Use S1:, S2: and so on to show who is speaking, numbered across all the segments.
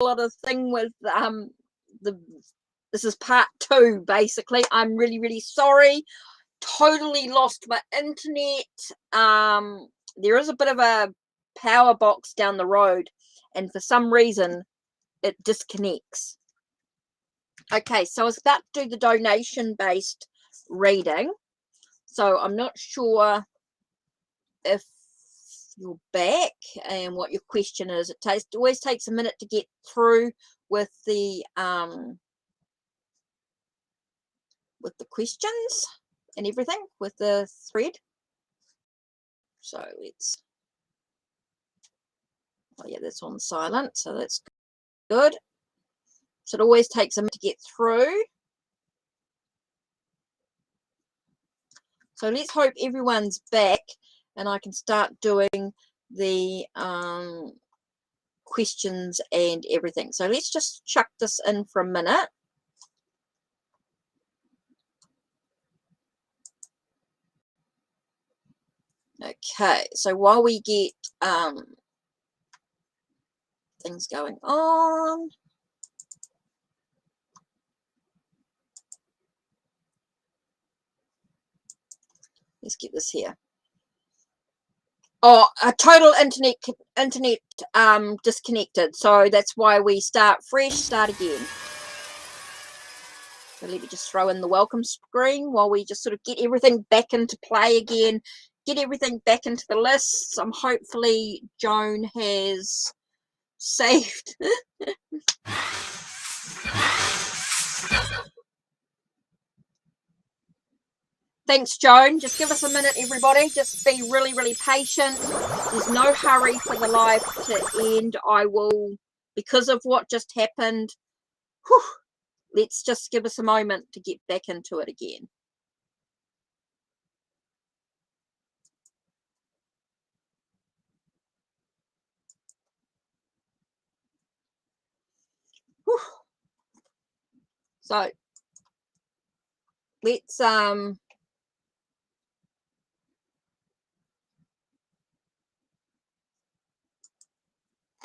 S1: lot of thing with this is part 2 basically. I'm really sorry. Totally lost my internet. There is a bit of a power box down the road, and for some reason it disconnects. Okay, so I was about to do the donation based reading, so I'm not sure if you're back and what your question is. It always takes a minute to get through with the questions and everything with the thread. So let's, oh yeah, that's on silent, so that's good. So it always takes a minute to get through. So let's hope everyone's back and I can start doing the questions and everything. So let's just chuck this in for a minute. Okay, so while we get things going on, let's get this here. Oh, a total internet disconnected, so that's why we start fresh, start again. So let me just throw in the welcome screen while we just sort of get everything back into play again, get everything back into the lists. Hopefully Joan has saved. Thanks, Joan. Just give us a minute, everybody. Just be really patient. There's no hurry for the live to end. I will, because of what just happened, whew, let's just give us a moment to get back into it again. Whew. So let's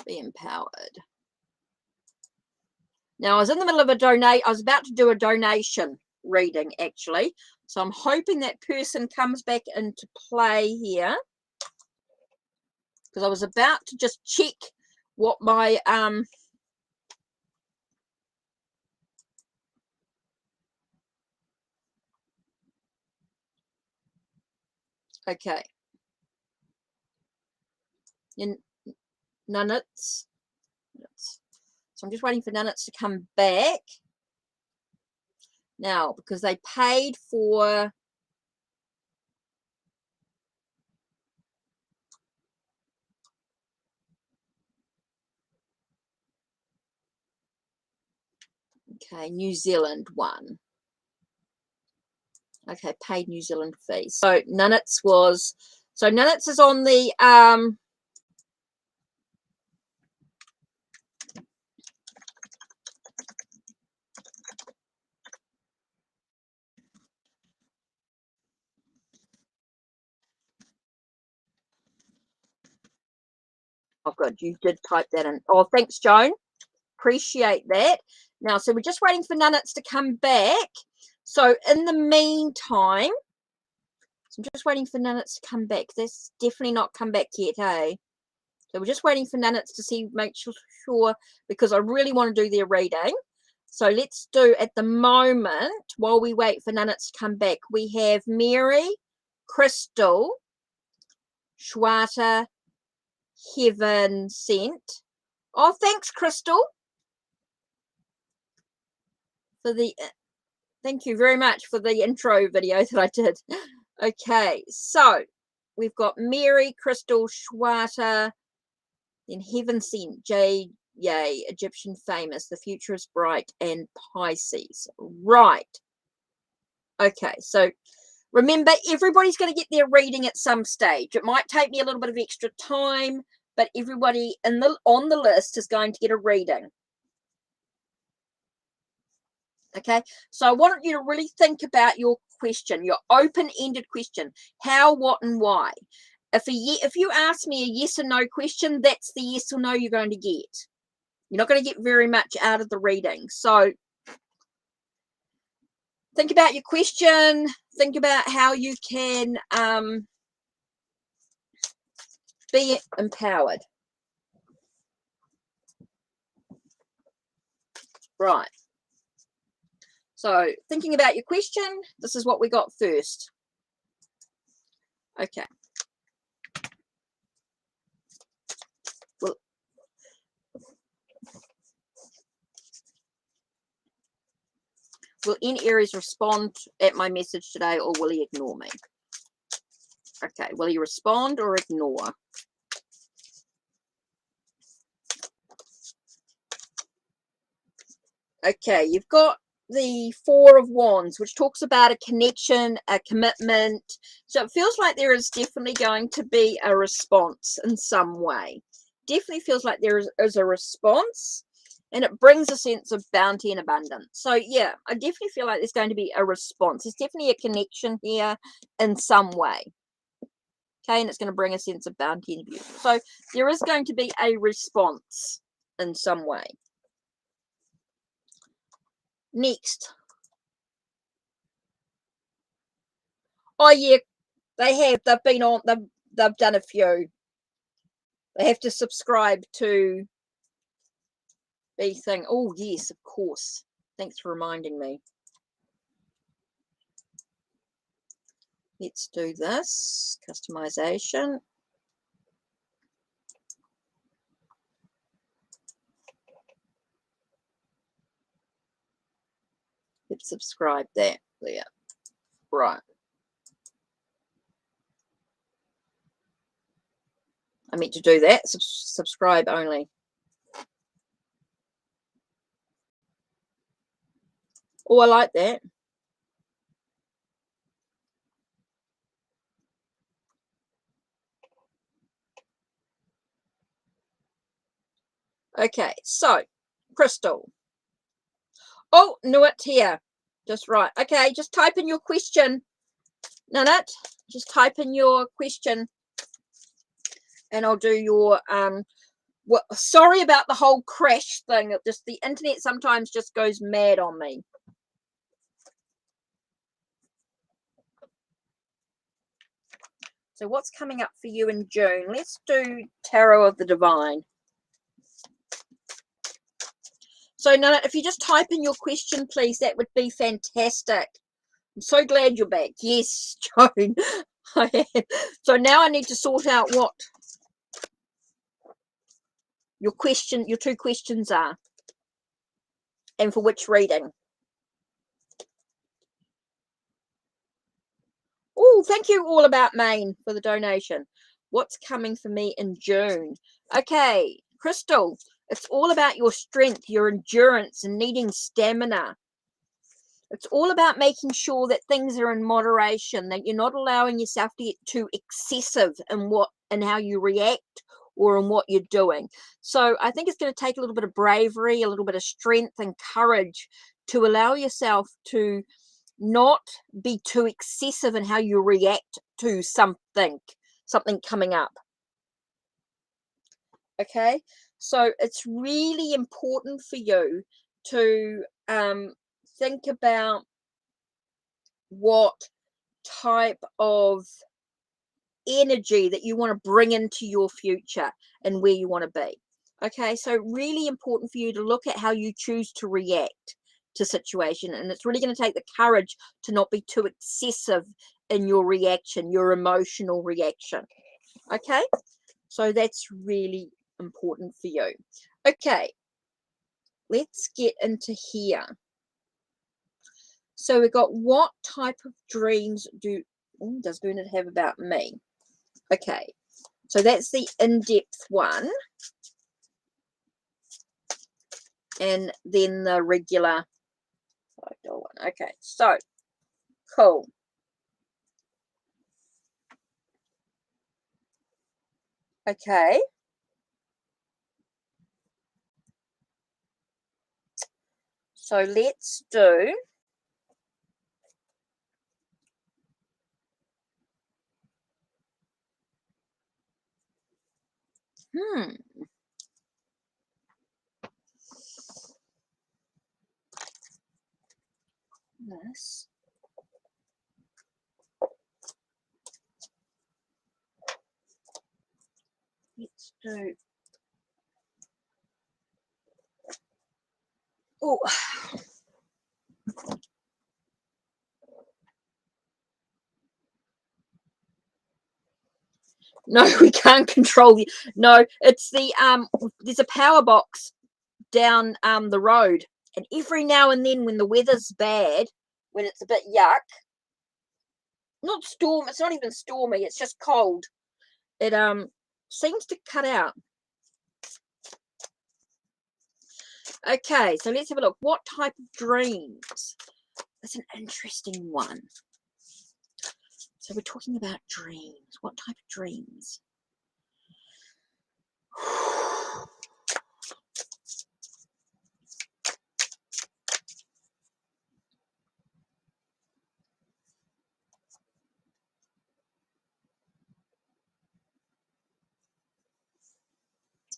S1: be empowered. Now, I was in the middle of I was about to do a donation reading, actually. So I'm hoping that person comes back into play here, because I was about to just check what my okay. Nunnets. So I'm just waiting for Nunnets to come back now, because they paid for New Zealand one. Okay, paid New Zealand fee. So Nunnets is on the oh good, you did type that in. Oh, thanks, Joan. Appreciate that. Now, so we're just waiting for Nunnets to come back. So in the meantime, so I'm just waiting for Nunnets to come back. That's definitely not come back yet, hey? So we're just waiting for Nunnets to make sure, because I really want to do their reading. So let's do, at the moment, while we wait for Nunnets to come back, we have Mary, Crystal, Shwata, Heaven Sent. Oh, thanks, Crystal, for the, thank you very much for the intro video that I did. Okay, so we've got Mary, Crystal, Shwata, then Heaven Sent, Jade, Yay, Egyptian Famous, The Future is Bright, and Pisces. Right. Okay, so remember, everybody's going to get their reading at some stage. It might take me a little bit of extra time, but everybody on the list is going to get a reading. Okay, so I want you to really think about your question, your open-ended question. How, what, and why. If you ask me a yes or no question, that's the yes or no you're going to get. You're not going to get very much out of the reading. So think about your question. Think about how you can be empowered. Right. So thinking about your question, this is what we got first. Okay. Will any Aries respond at my message today, or will he ignore me? Okay, will he respond or ignore? Okay, you've got the Four of Wands, which talks about a connection, a commitment. So it feels like there is definitely going to be a response in some way. Definitely feels like there is a response, and it brings a sense of bounty and abundance. So yeah, I definitely feel like there's going to be a response. There's definitely a connection here in some way. Okay, and it's going to bring a sense of bounty and beauty. So there is going to be a response in some way. Next. Oh yeah, they have. They've been on. They've done a few. They have to subscribe to the thing. Oh yes, of course. Thanks for reminding me. Let's do this customization. Let's subscribe that there. Right. I meant to do that. Subscribe only. Oh, I like that. Okay, so Crystal. Oh, knew it here. Just right. Okay, just type in your question. Nanette, just type in your question and I'll do your well, sorry about the whole crash thing. Just the internet sometimes just goes mad on me. So what's coming up for you in June? Let's do Tarot of the Divine. So Nanette, if you just type in your question, please, that would be fantastic. I'm so glad you're back. Yes, Joan. I am. So now I need to sort out what your two questions are, and for which reading. Oh, thank you, All About Maine, for the donation. What's coming for me in June? Okay, Crystal, it's all about your strength, your endurance, and needing stamina. It's all about making sure that things are in moderation, that you're not allowing yourself to get too excessive in what and how you react or in what you're doing. So I think it's going to take a little bit of bravery, a little bit of strength and courage to allow yourself to not be too excessive in how you react to something coming up. Okay, so it's really important for you to think about what type of energy that you want to bring into your future and where you want to be. Okay, so really important for you to look at how you choose to react to situation, and it's really going to take the courage to not be too excessive in your reaction, your emotional reaction. Okay, so that's really important for you. Okay, let's get into here. So we've got, what type of dreams does Bernard have about me? Okay, so that's the in-depth one, and then the regular $5 one. Okay, so cool. Okay, so let's do this. Let's do. Oh. No, we can't control the. No, it's the there's a power box down the road, and every now and then when the weather's bad, when it's a bit yuck, not storm, it's not even stormy, it's just cold, it seems to cut out. Okay, so let's have a look. What type of dreams? That's an interesting one. So we're talking about dreams. What type of dreams?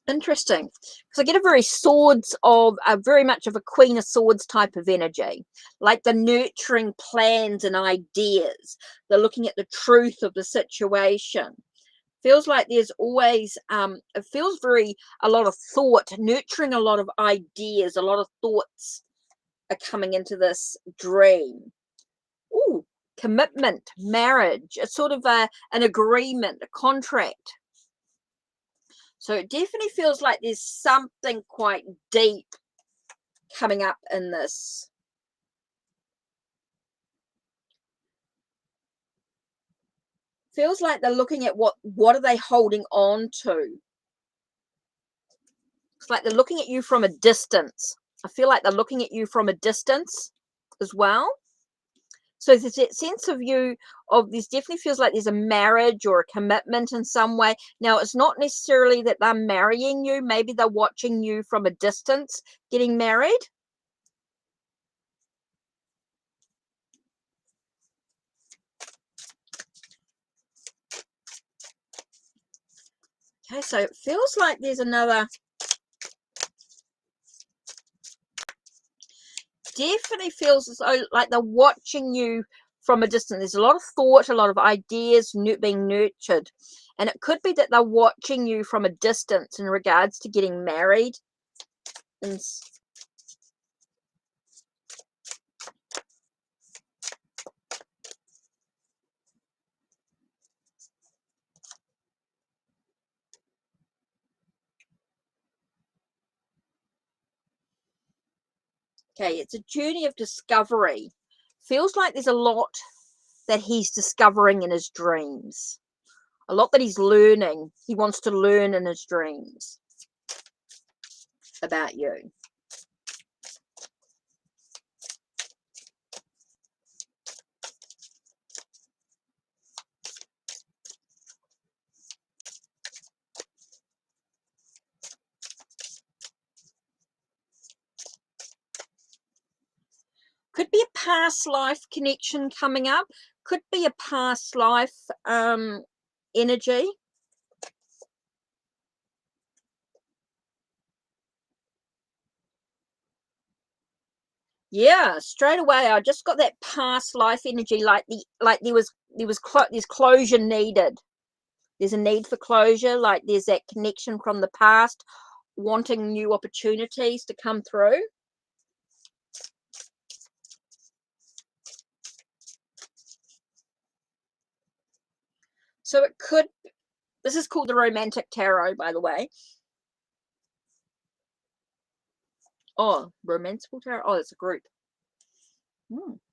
S1: Interesting, because I get a very much of a Queen of Swords type of energy, like the nurturing plans and ideas. They're looking at the truth of the situation. Feels like there's always it feels a lot of thought, nurturing a lot of ideas, a lot of thoughts are coming into this dream. Ooh, commitment, marriage, it's sort of an agreement, a contract. So it definitely feels like there's something quite deep coming up in this. Feels like they're looking at what are they holding on to. It's like they're looking at you from a distance. I feel like they're looking at you from a distance as well. So there's that sense of this definitely feels like there's a marriage or a commitment in some way. Now, it's not necessarily that they're marrying you. Maybe they're watching you from a distance getting married. Okay, so it feels like there's another. Definitely feels as though like they're watching you from a distance. There's a lot of thought, a lot of ideas being nurtured, and it could be that they're watching you from a distance in regards to getting married. And okay, it's a journey of discovery. Feels like there's a lot that he's discovering in his dreams, a lot that he's learning. He wants to learn in his dreams about you. Could be a past life connection coming up. Could be a past life energy. Yeah, straight away I just got that past life energy, like there's closure needed. There's a need for closure, like there's that connection from the past, wanting new opportunities to come through. So it could, this is called the Romantic Tarot, by the way. Oh, Romantic Tarot. Oh, it's a group.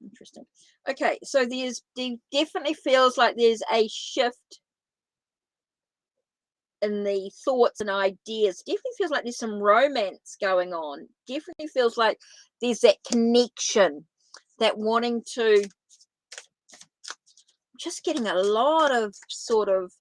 S1: Interesting. Okay, so there definitely feels like there's a shift in the thoughts and ideas. Definitely feels like there's some romance going on. Definitely feels like there's that connection, that wanting to, just getting a lot of sort of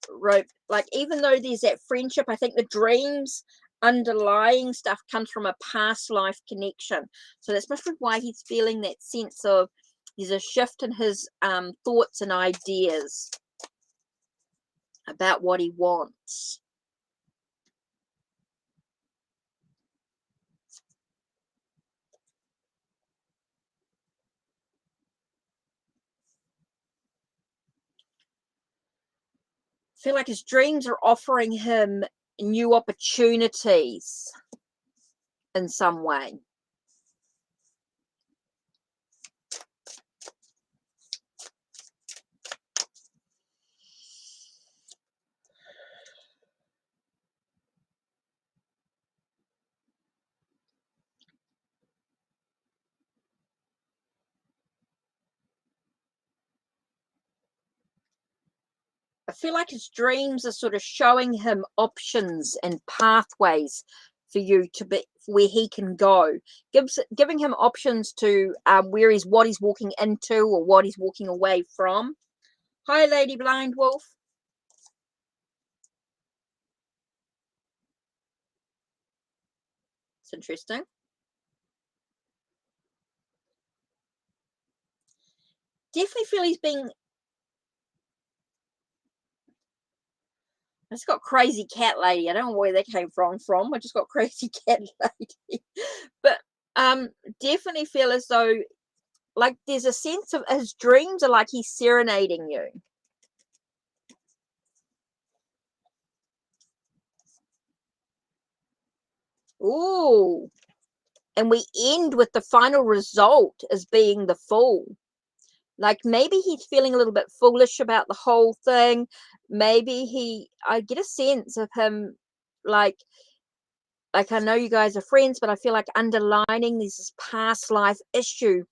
S1: rope, like even though there's that friendship, I think the dreams underlying stuff comes from a past life connection. So that's must be why he's feeling that sense of there's a shift in his thoughts and ideas about what he wants. feel like his dreams are offering him new opportunities in some way. I feel like his dreams are sort of showing him options and pathways for you to be where he can go, giving him options to what he's walking into or what he's walking away from. Hi, Lady Blind Wolf. It's interesting. Definitely feel he's being. I just got crazy cat lady. I don't know where that came from. I just got crazy cat lady. But definitely feel as though like there's a sense of his dreams are like he's serenading you. Ooh. And we end with the final result as being the Fool. Like maybe he's feeling a little bit foolish about the whole thing. Maybe I get a sense of him like I know you guys are friends, but I feel like underlining this past life issue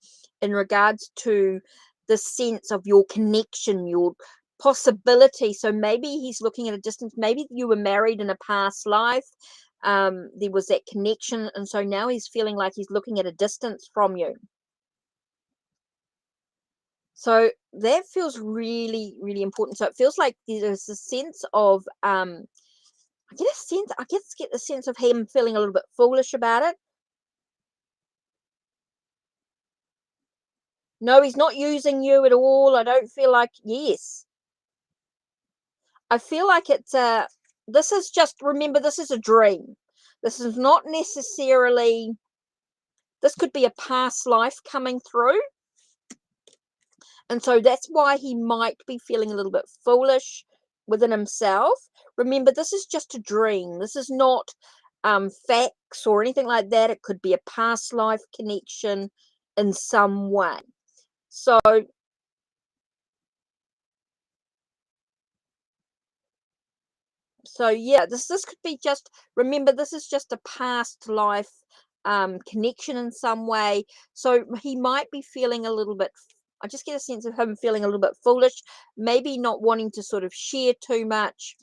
S1: in regards to the sense of your connection, your possibility. So maybe he's looking at a distance. Maybe you were married in a past life. There was that connection, and so now he's feeling like he's looking at a distance from you. So that feels really, really important. So it feels like there's a sense of I get the sense of him feeling a little bit foolish about it. No, he's not using you at all. I don't feel like, yes. I feel like this is just, remember, this is a dream. This is not necessarily, this could be a past life coming through. And so that's why he might be feeling a little bit foolish within himself. Remember, this is just a dream. This is not facts or anything like that. It could be a past life connection in some way. So yeah, this could be just, remember, this is just a past life connection in some way. So he might be feeling a little bit, I just get a sense of him feeling a little bit foolish, maybe not wanting to sort of share too much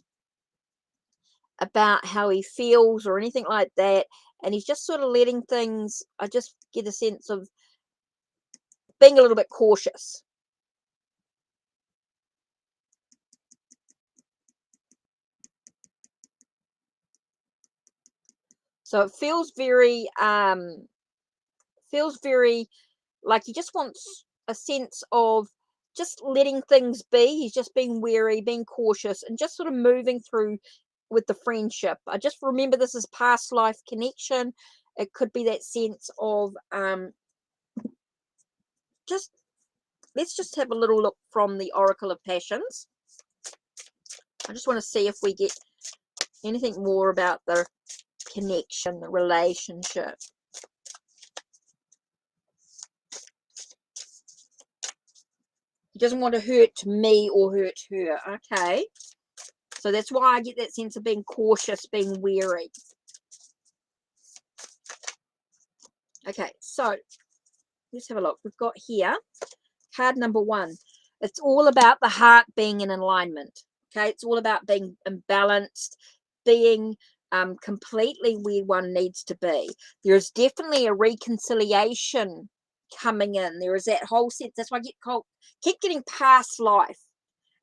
S1: about how he feels or anything like that. And he's just sort of letting things, I just get a sense of being a little bit cautious. So it feels very like he just wants a sense of just letting things be. He's just being wary, being cautious, and just sort of moving through with the friendship. I just remember this is past life connection. It could be that sense of just, let's just have a little look from the Oracle of Passions. I just want to see if we get anything more about the connection, the relationship. He doesn't want to hurt me or hurt her. Okay. So that's why I get that sense of being cautious, being wary. Okay, so let's have a look. We've got here card number 1. It's all about the heart being in alignment. Okay, it's all about being imbalanced, being completely where one needs to be. There is definitely a reconciliation coming in. There is that whole sense. That's why I keep getting past life.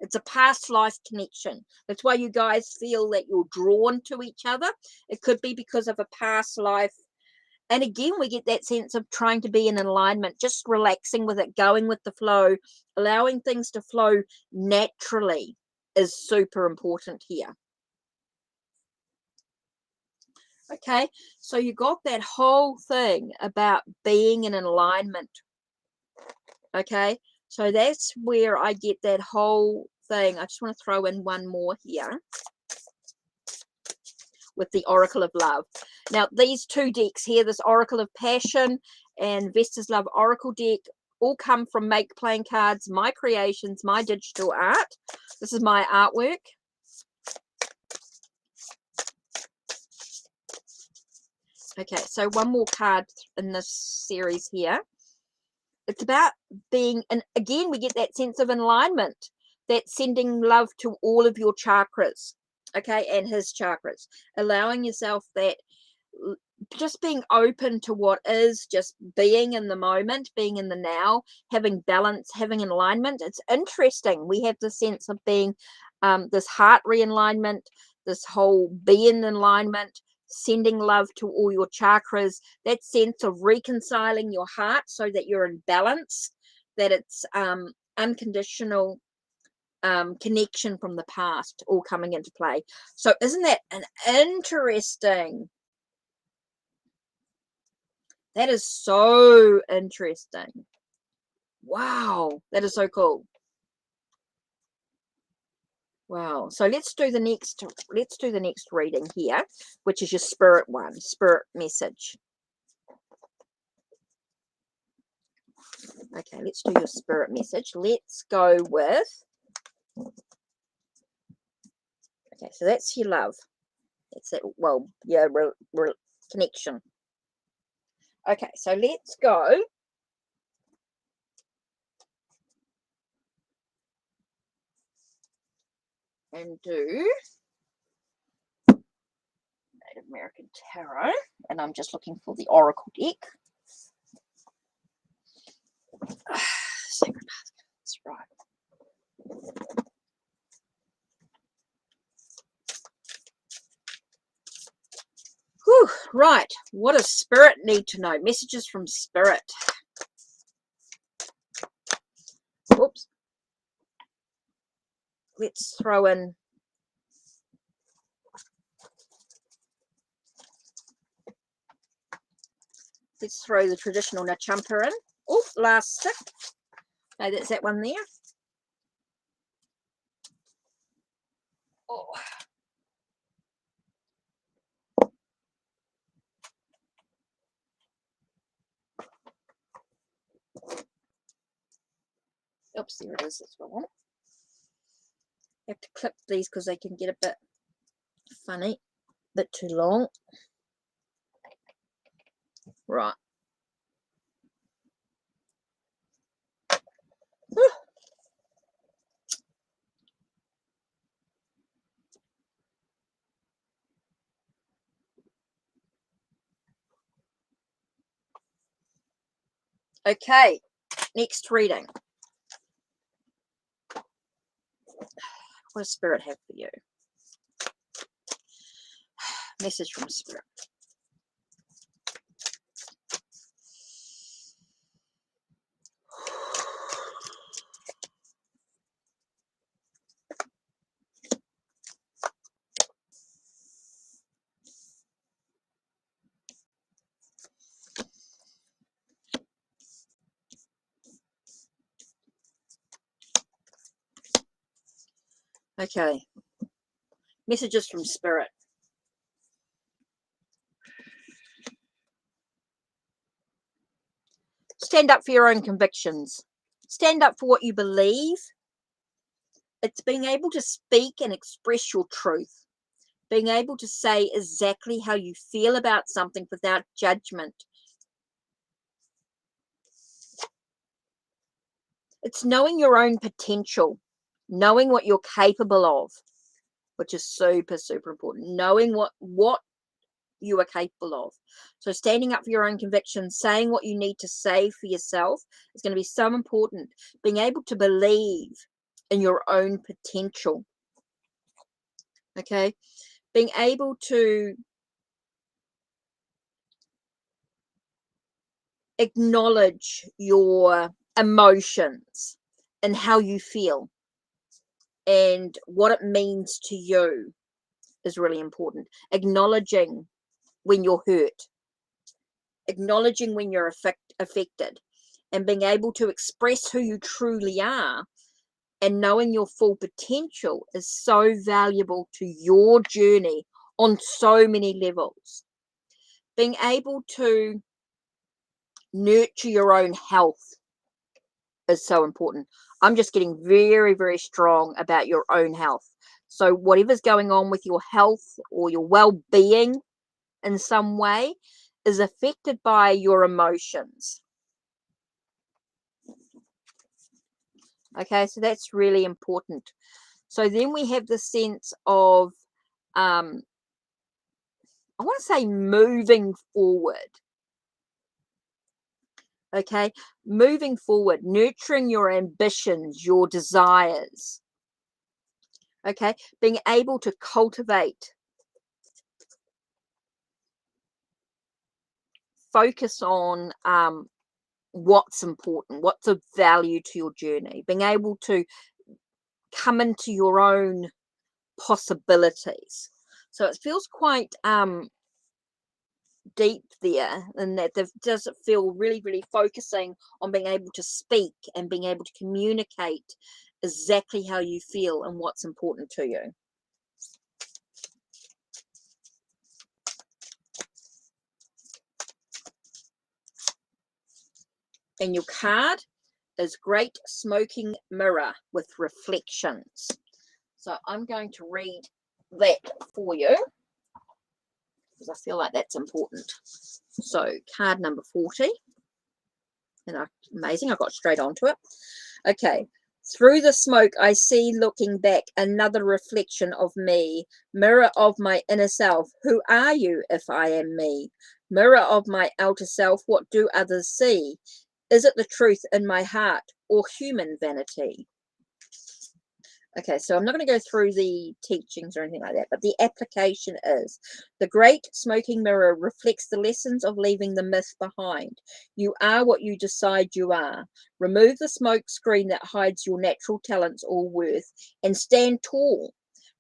S1: It's a past life connection. That's why you guys feel that you're drawn to each other. It could be because of a past life. And again, we get that sense of trying to be in alignment, just relaxing with it, going with the flow, allowing things to flow naturally is super important here. Okay, so you got that whole thing about being in alignment. Okay, so that's where I get that whole thing. I just want to throw in one more here with the Oracle of Love. Now, these two decks here, this Oracle of Passion and Vesta's Love Oracle deck, all come from Make Playing Cards, my creations, my digital art. This is my artwork. Okay, so one more card in this series here. It's about being, and again, we get that sense of alignment, that sending love to all of your chakras, okay, and his chakras, allowing yourself that, just being open to what is, just being in the moment, being in the now, having balance, having alignment. It's interesting. We have the sense of being this heart realignment, this whole being in alignment, sending love to all your chakras, that sense of reconciling your heart so that you're in balance, that it's unconditional connection from the past all coming into play. So isn't that an interesting? That is so interesting. Wow, that is so cool. Wow. So let's do the next reading here, which is your spirit one, spirit message. Okay, let's do your spirit message. Let's go with, okay, so that's your love. It's that, well, yeah, connection. Okay, so let's go and do Native American Tarot, and I'm just looking for the Oracle deck. Sacred Path, that's right. Whew, right, what does Spirit need to know? Messages from Spirit. Oops. Let's throw in the traditional Nachumpa in. Oh, last stick. No, that's that one there. Oh. Oops, there it is. That's what I want. I have to clip these because they can get a bit funny, a bit too long. Right. Whew. Okay, next reading. What does Spirit have for you? Message from Spirit. Okay, messages from Spirit. Stand up for your own convictions. Stand up for what you believe. It's being able to speak and express your truth. Being able to say exactly how you feel about something without judgment. It's knowing your own potential, knowing what you're capable of, which is super, super important. Knowing what you are capable of. So standing up for your own convictions, saying what you need to say for yourself is going to be so important. Being able to believe in your own potential. Okay. Being able to acknowledge your emotions and how you feel and what it means to you is really important. Acknowledging when you're hurt, acknowledging when you're affected, and being able to express who you truly are and knowing your full potential is so valuable to your journey on so many levels. Being able to nurture your own health is so important. I'm just getting very, very strong about your own health. So whatever's going on with your health or your well-being in some way is affected by your emotions. Okay, so that's really important. So then we have the sense of, I want to say moving forward. Okay, moving forward, nurturing your ambitions, your desires. Okay, being able to cultivate, focus on what's important, what's of value to your journey, being able to come into your own possibilities. So it feels quite deep there, and that does it feel really, really focusing on being able to speak and being able to communicate exactly how you feel and what's important to you. And your card is Great Smoking Mirror with Reflections. So I'm going to read that for you because I feel like that's important. So card number 40. And amazing, I got straight onto it. Okay. Through the smoke, I see looking back another reflection of me, mirror of my inner self. Who are you if I am me? Mirror of my outer self, what do others see? Is it the truth in my heart or human vanity? Okay, so I'm not going to go through the teachings or anything like that, but the application is the great smoking mirror reflects the lessons of leaving the myth behind. You are what you decide you are. Remove the smoke screen that hides your natural talents or worth and stand tall.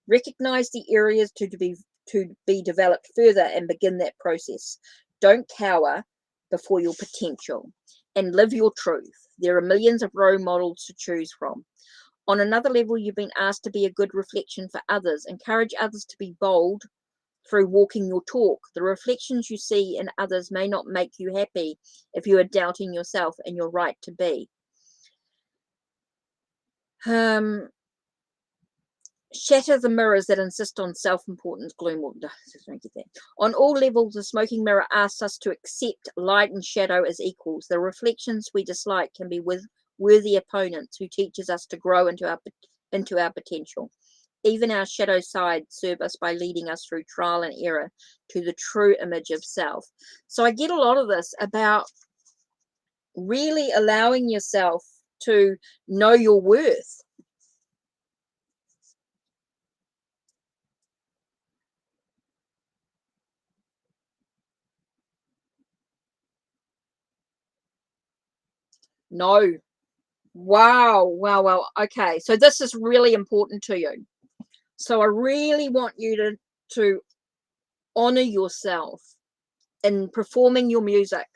S1: Recognize the areas to be developed further and begin that process. Don't cower before your potential and live your truth. There are millions of role models to choose from. On another level, you've been asked to be a good reflection for others. Encourage others to be bold through walking your talk. The reflections you see in others may not make you happy if you are doubting yourself and your right to be. Shatter the mirrors that insist on self-importance, gloom, or on all levels. The smoking mirror asks us to accept light and shadow as equals. The reflections we dislike can be with worthy opponents who teaches us to grow into our potential. Even our shadow sides serve us by leading us through trial and error to the true image of self. So I get a lot of this about really allowing yourself to know your worth. No. Wow. Okay, so this is really important to you. So I really want you to honor yourself in performing your music.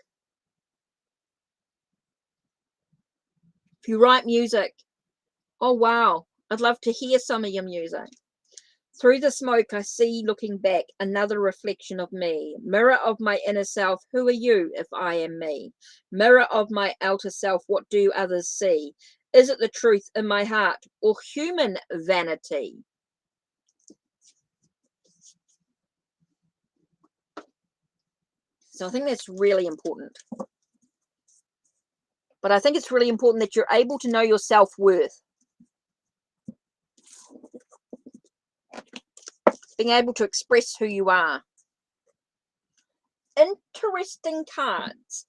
S1: If you write music, oh wow, I'd love to hear some of your music. Through the smoke, I see looking back another reflection of me. Mirror of my inner self, who are you if I am me? Mirror of my outer self, what do others see? Is it the truth in my heart or human vanity? So I think that's really important. But I think it's really important that you're able to know your self-worth. Being able to express who you are. Interesting cards.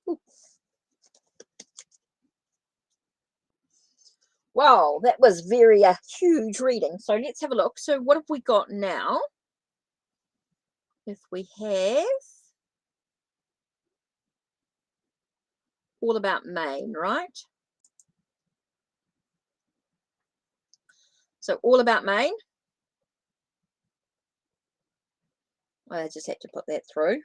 S1: Ooh. Well, that was a huge reading. So let's have a look. So what have we got now? If we have all about Maine, right? So all about Maine. I just had to put that through.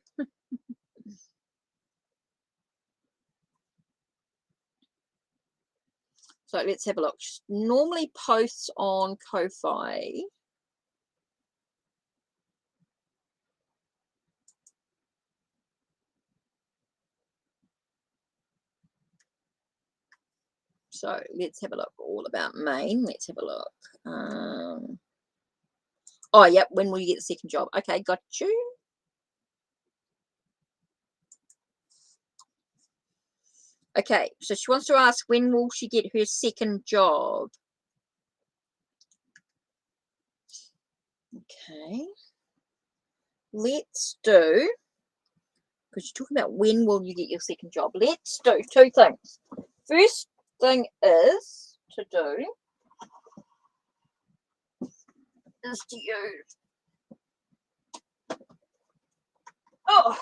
S1: So let's have a look. She normally posts on Ko-Fi. So let's have a look. All about Maine. Let's have a look. Oh, yep. When will you get the second job? Okay, got you. Okay, so she wants to ask, when will she get her second job? Okay. Let's do, because you're talking about when will you get your second job. Let's do two things. First thing is to do is to use, oh,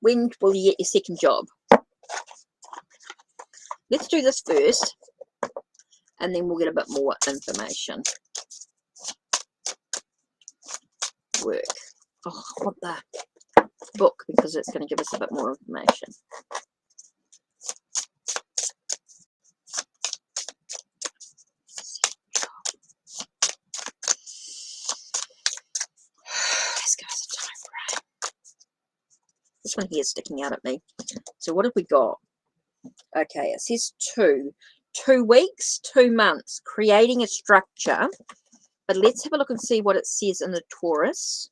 S1: when will you get your second job? Let's do this first, and then we'll get a bit more information. Work. Oh, I want the book because it's going to give us a bit more information. Let's give us a time frame. This one here is sticking out at me. So what have we got? Okay, it says 2 weeks, 2 months, creating a structure. But let's have a look and see what it says in the Taurus.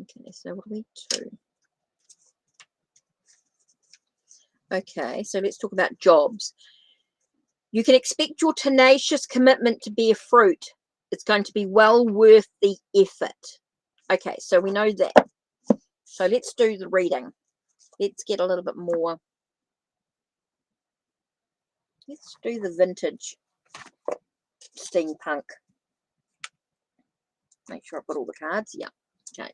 S1: Okay, so what are we 2? Okay, so let's talk about jobs. You can expect your tenacious commitment to bear fruit. It's going to be well worth the effort. Okay, so we know that. So let's do the reading. Let's get a little bit more. Let's do the vintage steampunk. Make sure I've got all the cards. Yeah. Okay.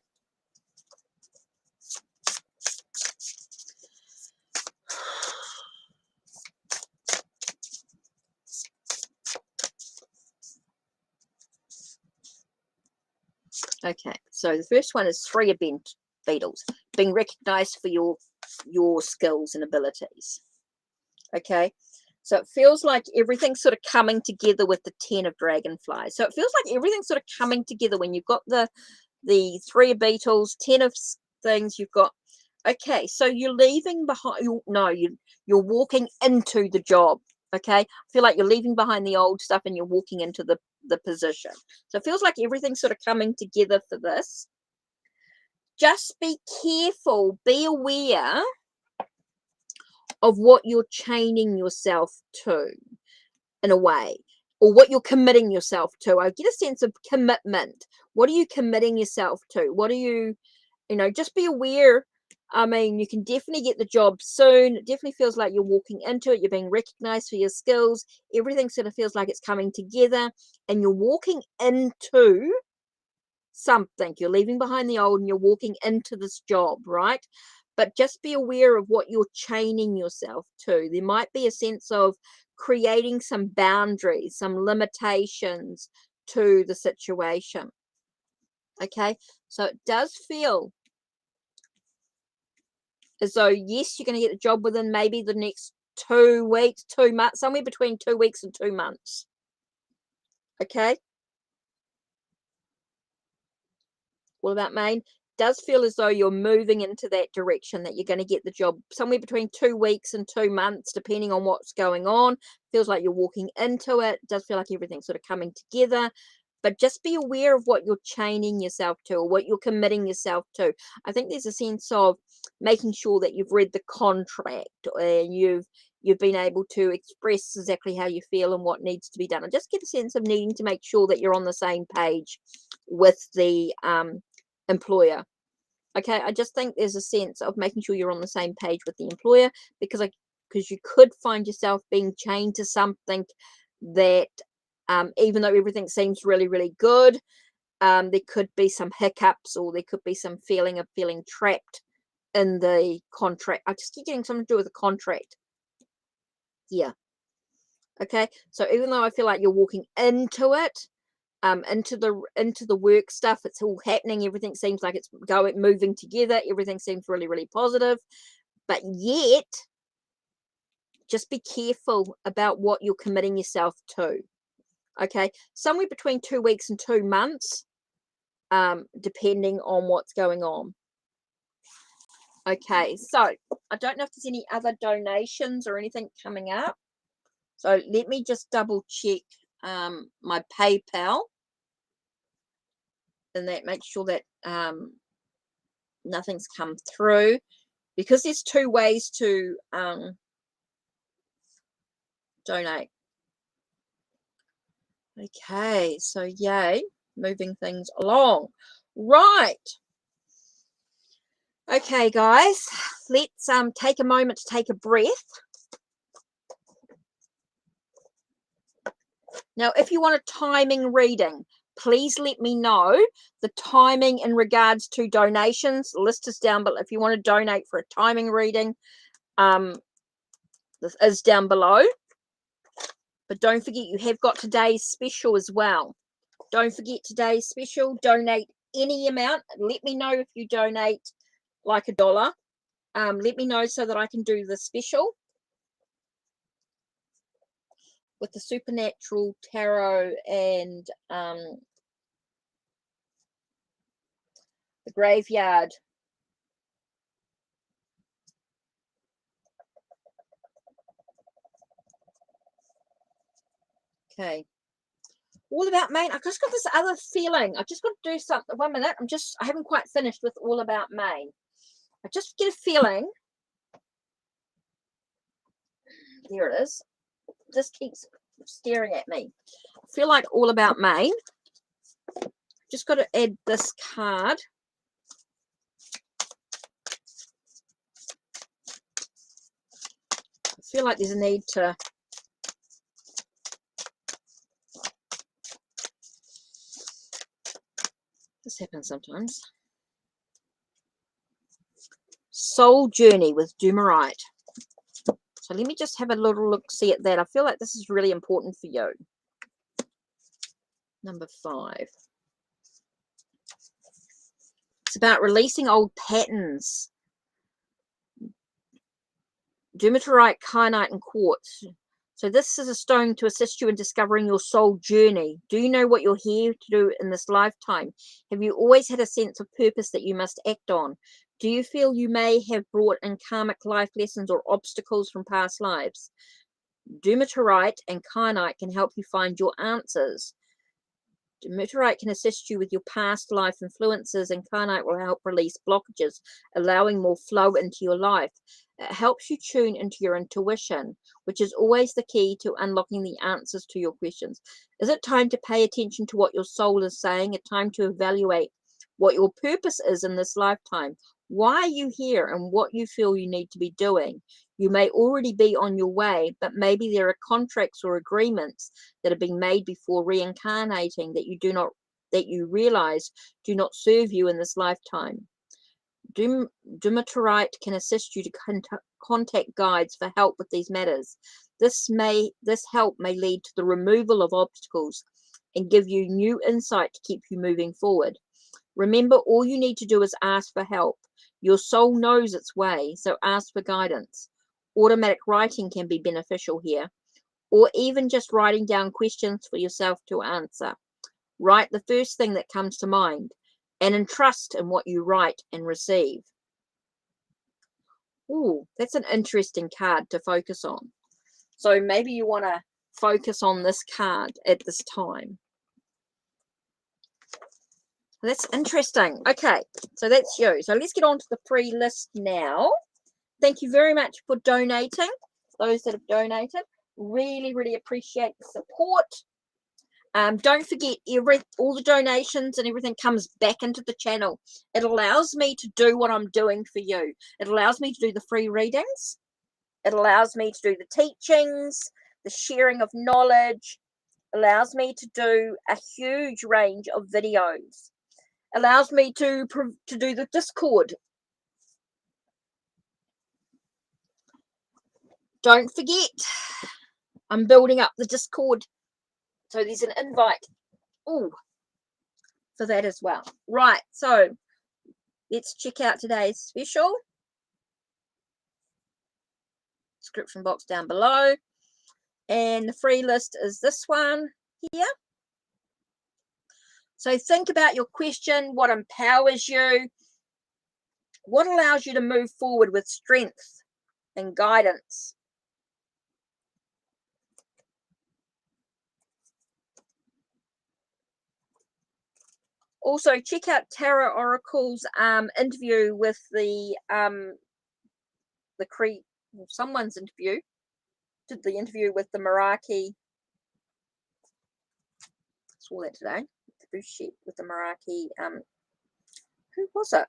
S1: Okay, so the first one is 3 event beetles, being recognized for your skills and abilities. Okay, so it feels like everything's sort of coming together with the 10 of dragonflies. So it feels like everything's sort of coming together when you've got the 3 beetles, 10 of things. You've got, okay, so you're leaving behind. You're walking into the job. Okay, I feel like you're leaving behind the old stuff and you're walking into the position. So it feels like everything's sort of coming together for this. Just be careful, be aware of what you're chaining yourself to, in a way, or what you're committing yourself to. I get a sense of commitment. What are you committing yourself to? What are you, just be aware. I mean, you can definitely get the job soon. It definitely feels like you're walking into it. You're being recognized for your skills. Everything sort of feels like it's coming together, and you're walking into something. You're leaving behind the old and you're walking into this job, right? But just be aware of what you're chaining yourself to. There might be a sense of creating some boundaries, some limitations to the situation. Okay, so it does feel as though, yes, you're going to get the job within maybe the next 2 weeks, 2 months, somewhere between 2 weeks and 2 months. Okay. All about Maine. Does feel as though you're moving into that direction, that you're going to get the job somewhere between 2 weeks and 2 months, depending on what's going on. Feels like you're walking into it. Does feel like everything's sort of coming together. But just be aware of what you're chaining yourself to, or what you're committing yourself to. I think there's a sense of making sure that you've read the contract and you've been able to express exactly how you feel and what needs to be done. I just get a sense of needing to make sure that you're on the same page with the employer. Okay, I just think there's a sense of making sure you're on the same page with the employer, because you could find yourself being chained to something that even though everything seems really, really good, There could be some hiccups, or there could be some feeling of feeling trapped in the contract. I just keep getting something to do with the contract. Yeah. Okay. So even though I feel like you're walking into it, into the work stuff, it's all happening. Everything seems like it's moving together. Everything seems really, really positive. But yet, just be careful about what you're committing yourself to. Okay. Somewhere between 2 weeks and 2 months, depending on what's going on. Okay, so I don't know if there's any other donations or anything coming up. So let me just double check my PayPal, and that makes sure that nothing's come through, because there's 2 ways to donate. Okay, so yay, moving things along. Right. Okay, guys, let's take a moment to take a breath. Now, if you want a timing reading, please let me know the timing in regards to donations. The list is down below. If you want to donate for a timing reading, this is down below. But don't forget, you have got today's special as well. Don't forget today's special. Donate any amount. Let me know if you donate like $1. Let me know so that I can do the special with the Supernatural Tarot and the Graveyard. Okay. All About Maine. I've just got this other feeling. I've just got to do something. 1 minute. I haven't quite finished with All About Maine. I just get a feeling. There it is. This keeps staring at me. I feel like All About Maine. Just got to add this card. I feel like there's a need to this happens sometimes. Soul Journey with Dumerite. So let me just have a little look-see at that. I feel like this is really important for you. Number 5. It's about releasing old patterns. Dumerite, kyanite, and quartz. So this is a stone to assist you in discovering your soul journey. Do you know what you're here to do in this lifetime? Have you always had a sense of purpose that you must act on? Do you feel you may have brought in karmic life lessons or obstacles from past lives? Dumerite and kyanite can help you find your answers. Dumerite can assist you with your past life influences, and kyanite will help release blockages, allowing more flow into your life. It helps you tune into your intuition, which is always the key to unlocking the answers to your questions. Is it time to pay attention to what your soul is saying? A time to evaluate what your purpose is in this lifetime, why are you here, and what you feel you need to be doing. You may already be on your way, but maybe there are contracts or agreements that have been made before reincarnating that you realize do not serve you in this lifetime. Dumerite can assist you to contact guides for help with these matters. This help may lead to the removal of obstacles and give you new insight to keep you moving forward. Remember, all you need to do is ask for help. Your soul knows its way, so ask for guidance. Automatic writing can be beneficial here, or even just writing down questions for yourself to answer. Write the first thing that comes to mind and entrust in what you write and receive. Ooh, that's an interesting card to focus on. So maybe you want to focus on this card at this time. That's interesting. Okay, so that's you. So let's get on to the free list now. Thank you very much for donating. Those that have donated, really, really appreciate the support. Don't forget, all the donations and everything comes back into the channel. It allows me to do what I'm doing for you. It allows me to do the free readings. It allows me to do the teachings, the sharing of knowledge, allows me to do a huge range of videos, allows me to do the Discord. Don't forget, I'm building up the Discord, so there's an invite for that as well. Right, so let's check out today's special. Description box down below, and the free list is this one here. So think about your question, what empowers you, what allows you to move forward with strength and guidance. Also, check out Tarot Oracle's interview with someone's interview. Did the interview with the Meraki. Saw that today. With the Meraki. Who was it?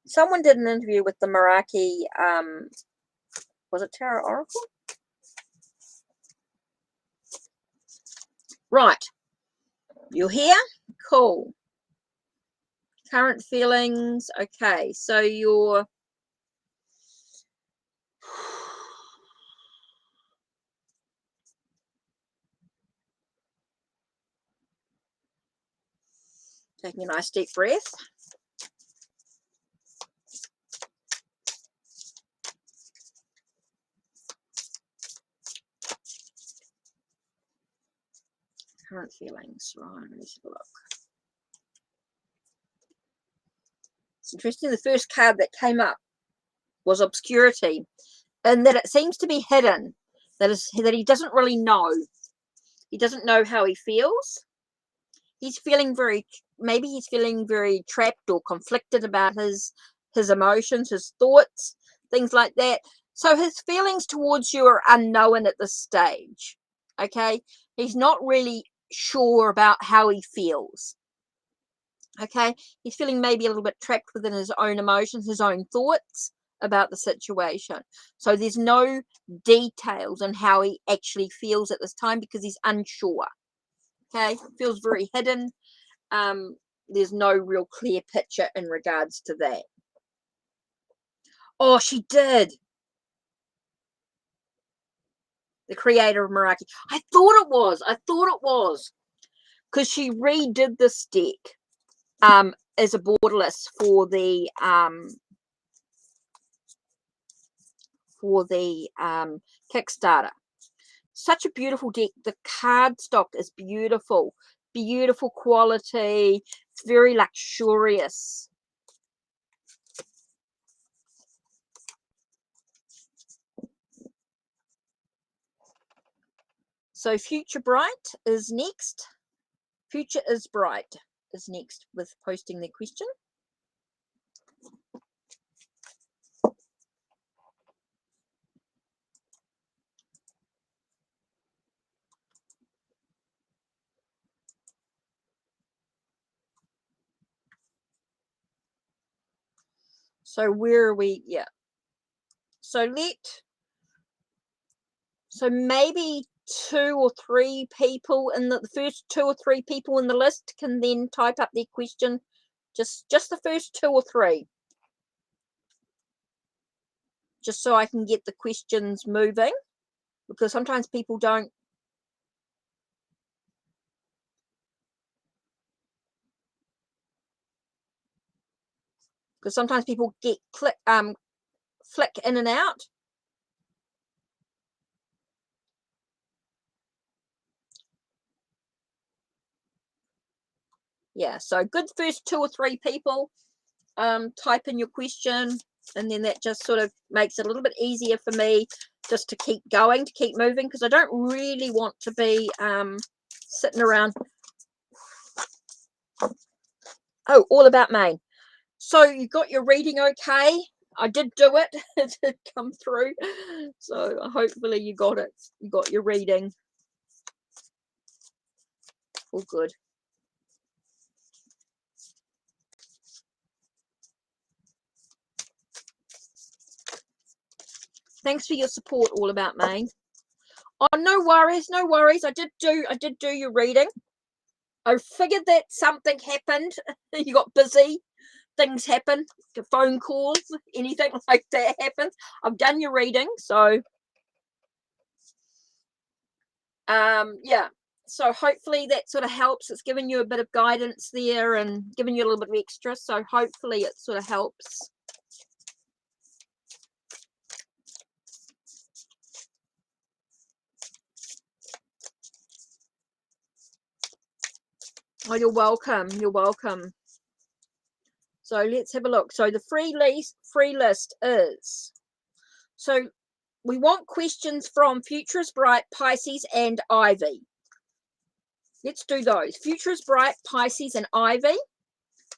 S1: Someone did an interview with the Meraki. Was it Tarot Oracle? Right. You're here? Cool. Current feelings. Okay, so you're taking a nice deep breath. Current feelings. Right, let's have a look. It's interesting. The first card that came up was obscurity, and that it seems to be hidden. That he doesn't really know. He doesn't know how he feels. He's feeling maybe he's feeling very trapped or conflicted about his emotions, his thoughts, things like that. So his feelings towards you are unknown at this stage. Okay, he's not really sure about how he feels. Okay, he's feeling maybe a little bit trapped within his own emotions, his own thoughts about the situation. So there's no details on how he actually feels at this time because he's unsure. Okay, feels very hidden. There's no real clear picture in regards to that. Oh, she did. The creator of Meraki. I thought it was. Because she redid this deck as a borderless for the Kickstarter. Such a beautiful deck. The card stock is beautiful quality. It's very luxurious. So Future Bright is next. Future is Bright is next with posting their question. So where are we? Yeah. So maybe 2 or 3 people in the first 2 or 3 people in the list can then type up their question. Just the first 2 or 3. Just so I can get the questions moving, because sometimes people don't. Because sometimes people get flick in and out. Yeah, so good first 2 or 3 people type in your question, and then that just sort of makes it a little bit easier for me just to keep going, to keep moving, because I don't really want to be sitting around. Oh, all about Maine. So you got your reading okay? I did do it. It did come through. So hopefully you got it. You got your reading. All good. Thanks for your support, All About Maine. Oh, no worries, no worries. I did do your reading. I figured that something happened. You got busy. Things happen. Phone calls, anything like that happens. I've done your reading, so yeah. So hopefully that sort of helps. It's giving you a bit of guidance there and giving you a little bit of extra. So hopefully it sort of helps. Oh, you're welcome. You're welcome. So let's have a look. So the free list is, so we want questions from Future is Bright, Pisces, and Ivy. Let's do those. Future is Bright, Pisces, and Ivy.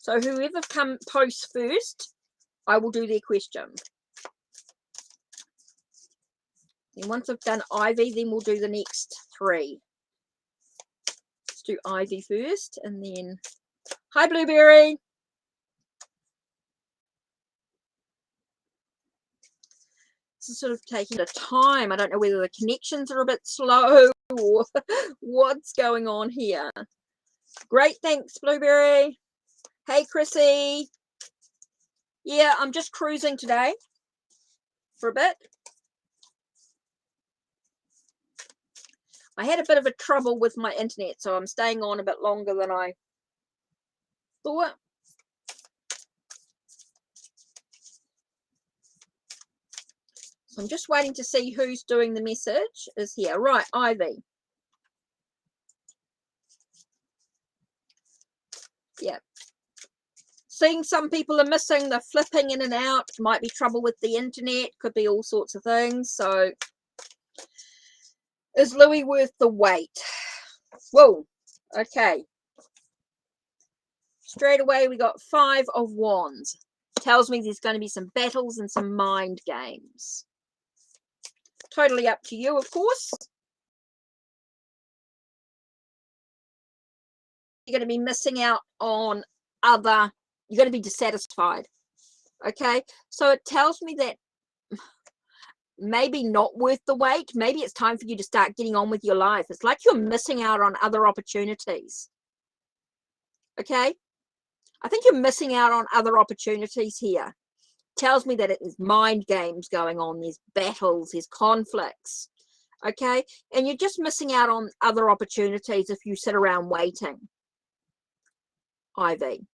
S1: So whoever posts first, I will do their question. And once I've done Ivy, then we'll do the next three. Let's do Ivy first, and then hi Blueberry. This is sort of taking a time. I don't know whether the connections are a bit slow or what's going on here. Great, thanks Blueberry. Hey Chrissy. Yeah, I'm just cruising today for a bit. I had a bit of a trouble with my internet, so I'm staying on a bit longer than I thought. So I'm just waiting to see who's doing the message is here. Right, Ivy. Yeah. Seeing some people are missing, they're flipping in and out. Might be trouble with the internet, could be all sorts of things. So is Louis worth the wait? Whoa, okay. Straight away we got 5 of Wands. Tells me there's going to be some battles and some mind games. Totally up to you, of course. You're going to be missing out on other, you're going to be dissatisfied. Okay, so it tells me that maybe not worth the wait. Maybe it's time for you to start getting on with your life. It's like you're missing out on other opportunities. Okay, I think you're missing out on other opportunities here. Tells me that there's mind games going on, there's battles, there's conflicts. Okay, and you're just missing out on other opportunities if you sit around waiting, Ivy.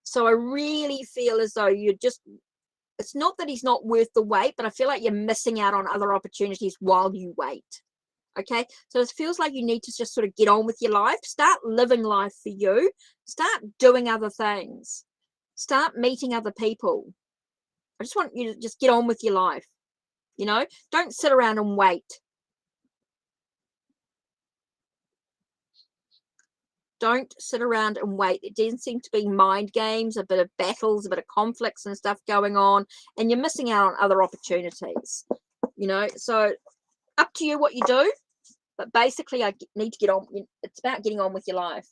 S1: So I really feel as though you're just, it's not that he's not worth the wait, but I feel like you're missing out on other opportunities while you wait. Okay, so it feels like you need to just sort of get on with your life, start living life for you, start doing other things, start meeting other people. I just want you to just get on with your life, you know, don't sit around and wait. Don't sit around and wait. It doesn't seem to be mind games, a bit of battles, a bit of conflicts and stuff going on, and you're missing out on other opportunities, you know. So up to you what you do, but basically I need to get on. It's about getting on with your life.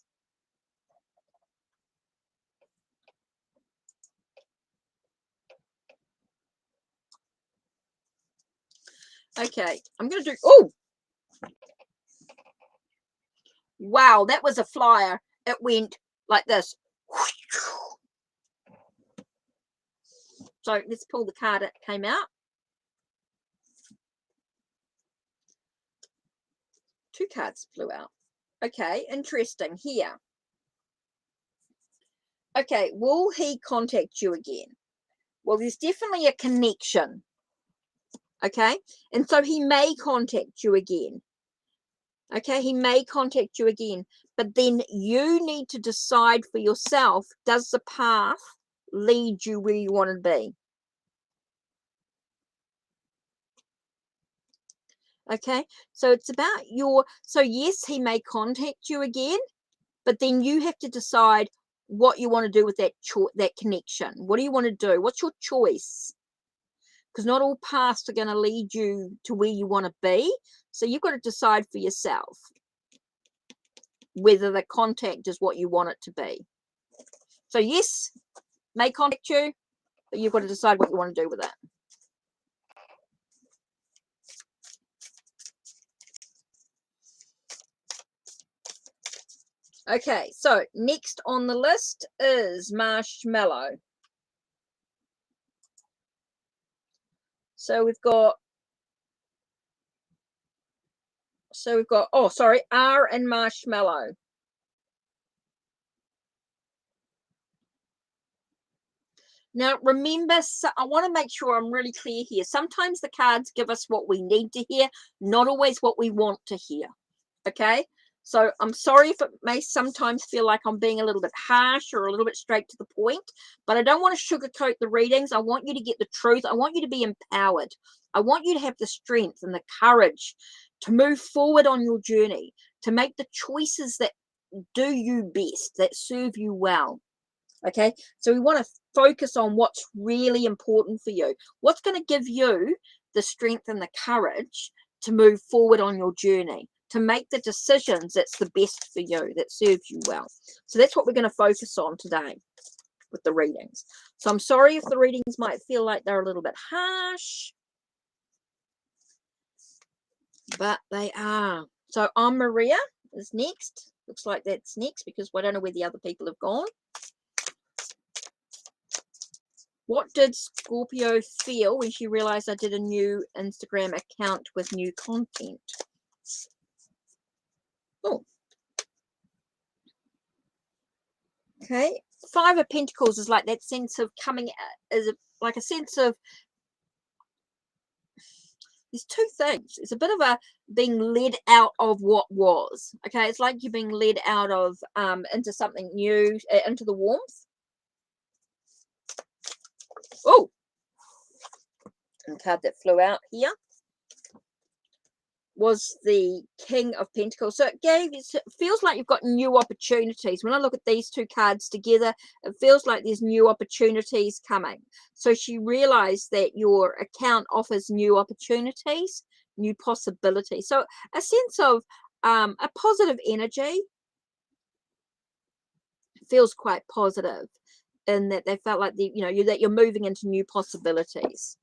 S1: Okay, I'm going to do, oh, wow, that was a flyer. It went like this. So let's pull the card that came out. 2 cards flew out. Okay, interesting here. Okay, will he contact you again? Well, there's definitely a connection. Okay, and so he may contact you again. Okay, he may contact you again, but then you need to decide for yourself, does the path lead you where you want to be? Okay, so it's about your, so yes, he may contact you again, but then you have to decide what you want to do with that connection. What do you want to do? What's your choice? Because not all paths are going to lead you to where you want to be. So you've got to decide for yourself whether the contact is what you want it to be. So yes, may contact you, but you've got to decide what you want to do with it. Okay, so next on the list is marshmallow. So we've got, oh, sorry, R and marshmallow. Now, remember, so I want to make sure I'm really clear here. Sometimes the cards give us what we need to hear, not always what we want to hear. Okay? So I'm sorry if it may sometimes feel like I'm being a little bit harsh or a little bit straight to the point, but I don't want to sugarcoat the readings. I want you to get the truth. I want you to be empowered. I want you to have the strength and the courage to move forward on your journey, to make the choices that do you best, that serve you well. Okay, so we want to focus on what's really important for you. What's going to give you the strength and the courage to move forward on your journey, to make the decisions that's the best for you, that serves you well. So that's what we're going to focus on today with the readings. So I'm sorry if the readings might feel like they're a little bit harsh, but they are. So Maria is next. Looks like that's next because I don't know where the other people have gone. What did Scorpio feel when she realized I did a new Instagram account with new content? Oh. Okay. Five of Pentacles is like that sense of coming, like a sense of, there's two things. It's a bit of a being led out of what was. Okay. It's like you're being led out of, into something new, into the warmth. Oh. And card that flew out here was the King of Pentacles. So it feels like you've got new opportunities. When I look at these two cards together, it feels like there's new opportunities coming. So she realized that your account offers new opportunities, new possibilities. So a sense of a positive energy. Feels quite positive in that they felt like that you're moving into new possibilities.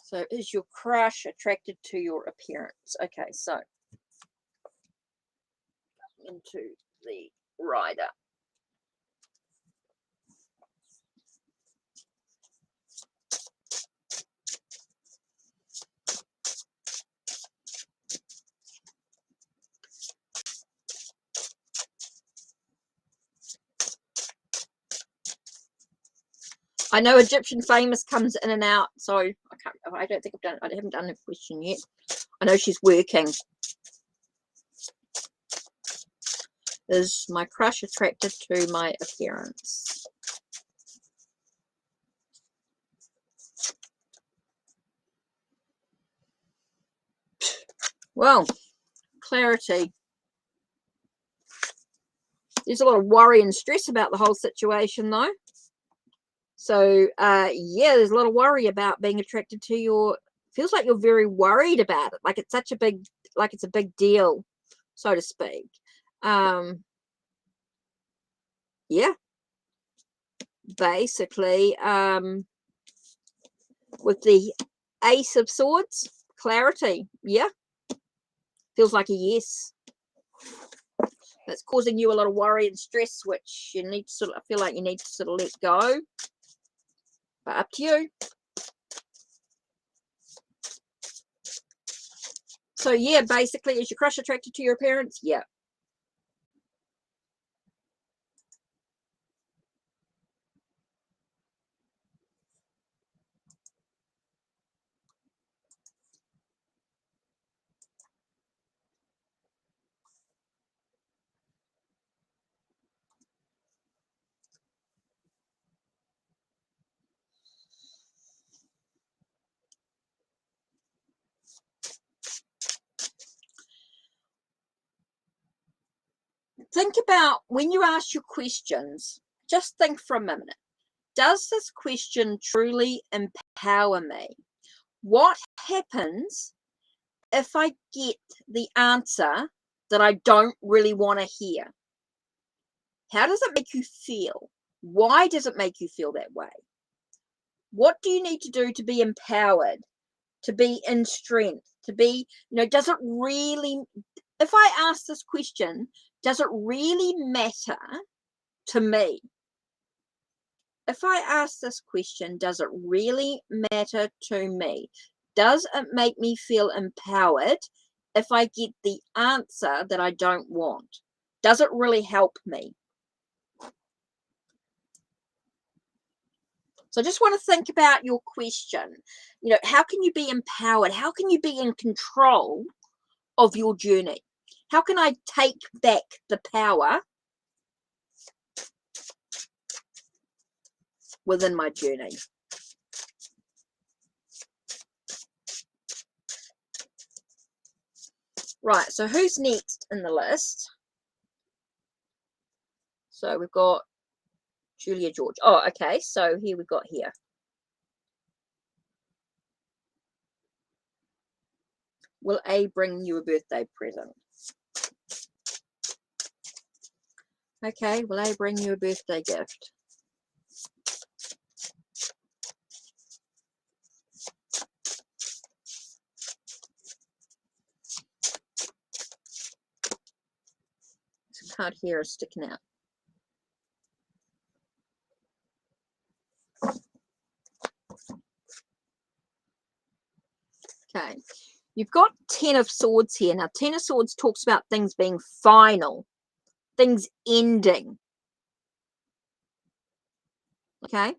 S1: So is your crush attracted to your appearance? Okay, so into the rider. I know Egyptian famous comes in and out, so I don't think I haven't done a question yet. I know she's working. Is my crush attracted to my appearance? Well, clarity. There's a lot of worry and stress about the whole situation, though. So, yeah, there's a lot of worry about being attracted to your. Feels like you're very worried about it. Like it's such a big, like it's a big deal, so to speak. Yeah. Basically, with the Ace of Swords, clarity. Yeah. Feels like a yes. That's causing you a lot of worry and stress, which you need to I feel like you need to sort of let go. But up to you. So yeah, basically, is your crush attracted to your appearance? Yeah. Think about when you ask your questions, just think for a minute. Does this question truly empower me? What happens if I get the answer that I don't really want to hear? How does it make you feel? Why does it make you feel that way? What do you need to do to be empowered to be in strength, to be, does it really, if I ask this question, does it really matter to me? If I ask this question, does it really matter to me? Does it make me feel empowered if I get the answer that I don't want? Does it really help me? So I just want to think about your question. How can you be empowered? How can you be in control of your journey? How can I take back the power within my journey? Right, so who's next in the list? So we've got Julia George. Oh, okay, so here we got here. Will A bring you a birthday present? Okay, will A bring you a birthday gift? This card here is sticking out. Okay, you've got 10 of Swords here. Now, 10 of Swords talks about things being final, things ending. Okay?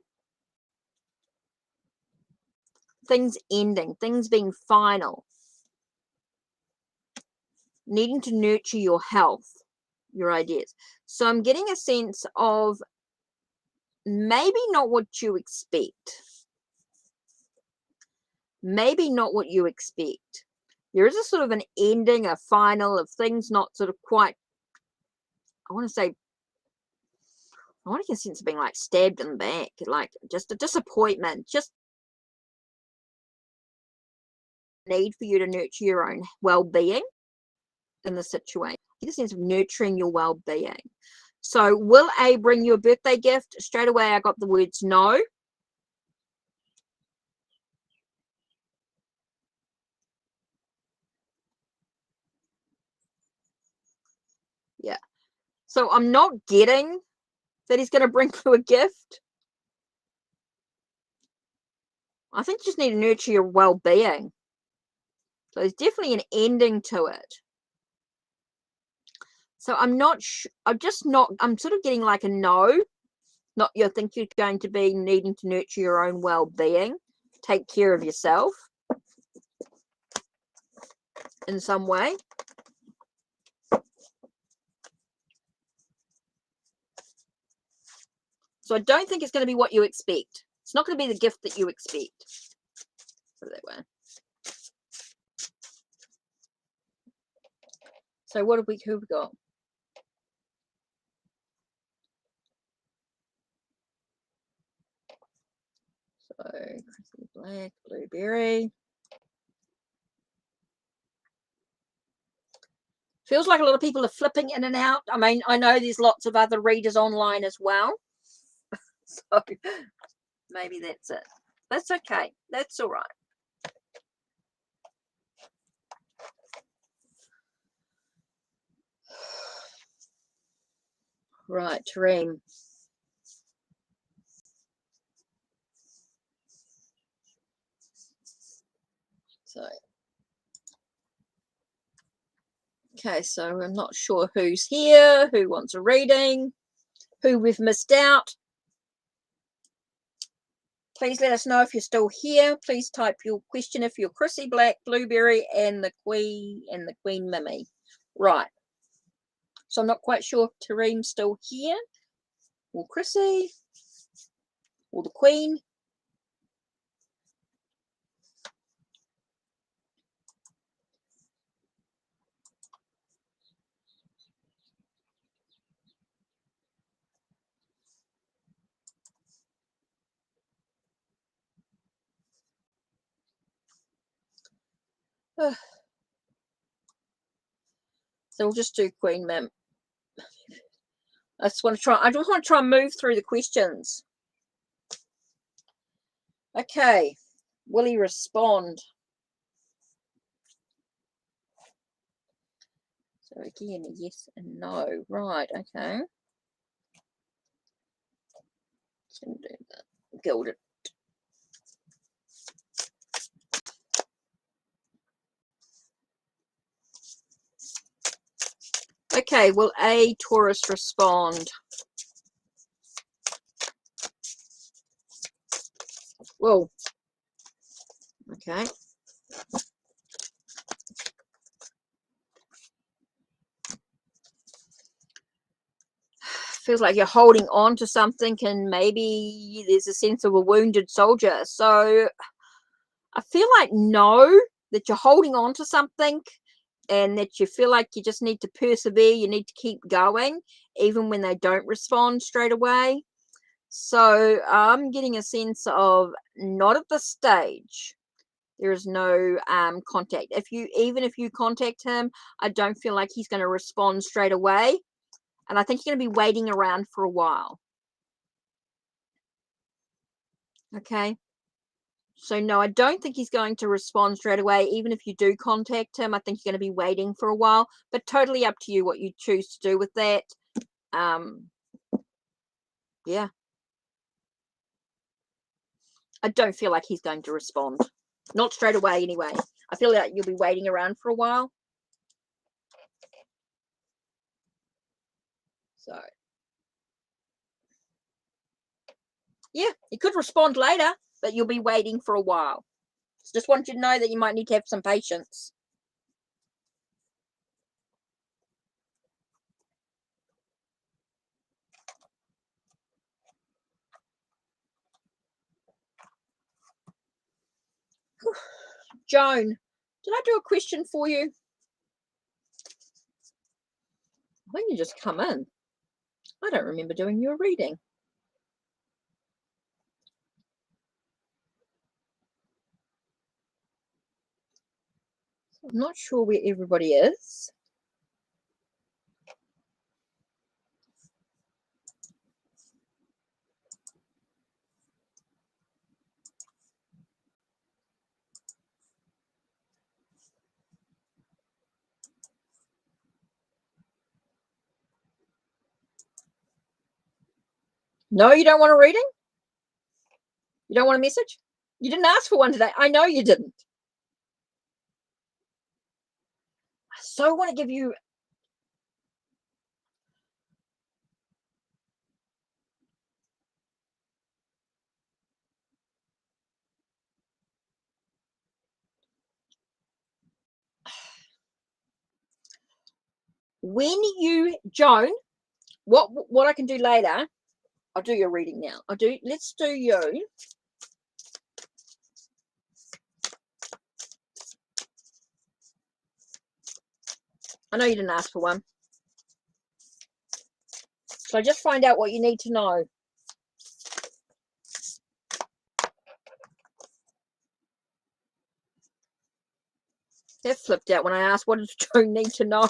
S1: Things ending, things being final. Needing to nurture your health, your ideas. So I'm getting a sense of maybe not what you expect. Maybe not what you expect. There is a sort of an ending, a final of things not sort of quite, I want to get a sense of being like stabbed in the back, like just a disappointment, just need for you to nurture your own well-being in the situation. Get a sense of nurturing your well-being. So will A bring you a birthday gift? Straight away I got the words no. Yeah. So I'm not getting that he's going to bring you a gift. I think you just need to nurture your well-being. So there's definitely an ending to it. So I'm not I'm sort of getting like a no. Not you think you're going to be needing to nurture your own well-being. Take care of yourself in some way. So I don't think it's going to be what you expect. It's not going to be the gift that you expect. Put it that way. So who have we got? So Chrissy Black, Blueberry. Feels like a lot of people are flipping in and out. I mean, I know there's lots of other readers online as well. So maybe that's it. That's okay. That's all right. Right, Tareem. So, okay, so I'm not sure who's here, who wants a reading, who we've missed out. Please let us know if you're still here. Please type your question if you're Chrissy Black, Blueberry, and the Queen Mimi. Right. So I'm not quite sure if Tareem's still here, or Chrissy, or the Queen. So we'll just do Queen Mim. I just want to try and move through the questions. Okay. Will he respond? So again, a yes and no. Right, okay. Just going to do the gilded. Okay, will a Taurus respond? Whoa. Okay. Feels like you're holding on to something, and maybe there's a sense of a wounded soldier. So I feel like no, that you're holding on to something and that you feel like you just need to persevere. You need to keep going, even when they don't respond straight away. So I'm getting a sense of not at this stage. There is no contact. Even if you contact him, I don't feel like he's going to respond straight away. And I think you're going to be waiting around for a while. Okay. So no, I don't think he's going to respond straight away. Even if you do contact him, I think you're going to be waiting for a while. But totally up to you what you choose to do with that. Yeah. I don't feel like he's going to respond. Not straight away anyway. I feel like you'll be waiting around for a while. So, yeah, he could respond later, but you'll be waiting for a while. Just want you to know that you might need to have some patience. Joan, did I do a question for you? I think you just come in. I don't remember doing your reading. I'm not sure where everybody is. No, you don't want a reading? You don't want a message? You didn't ask for one today. I know you didn't. I so want to give you... When you, Joan, what I can do later, I'll do your reading now. Let's do you. I know you didn't ask for one. So just find out what you need to know. That flipped out when I asked, what does Joan need to know?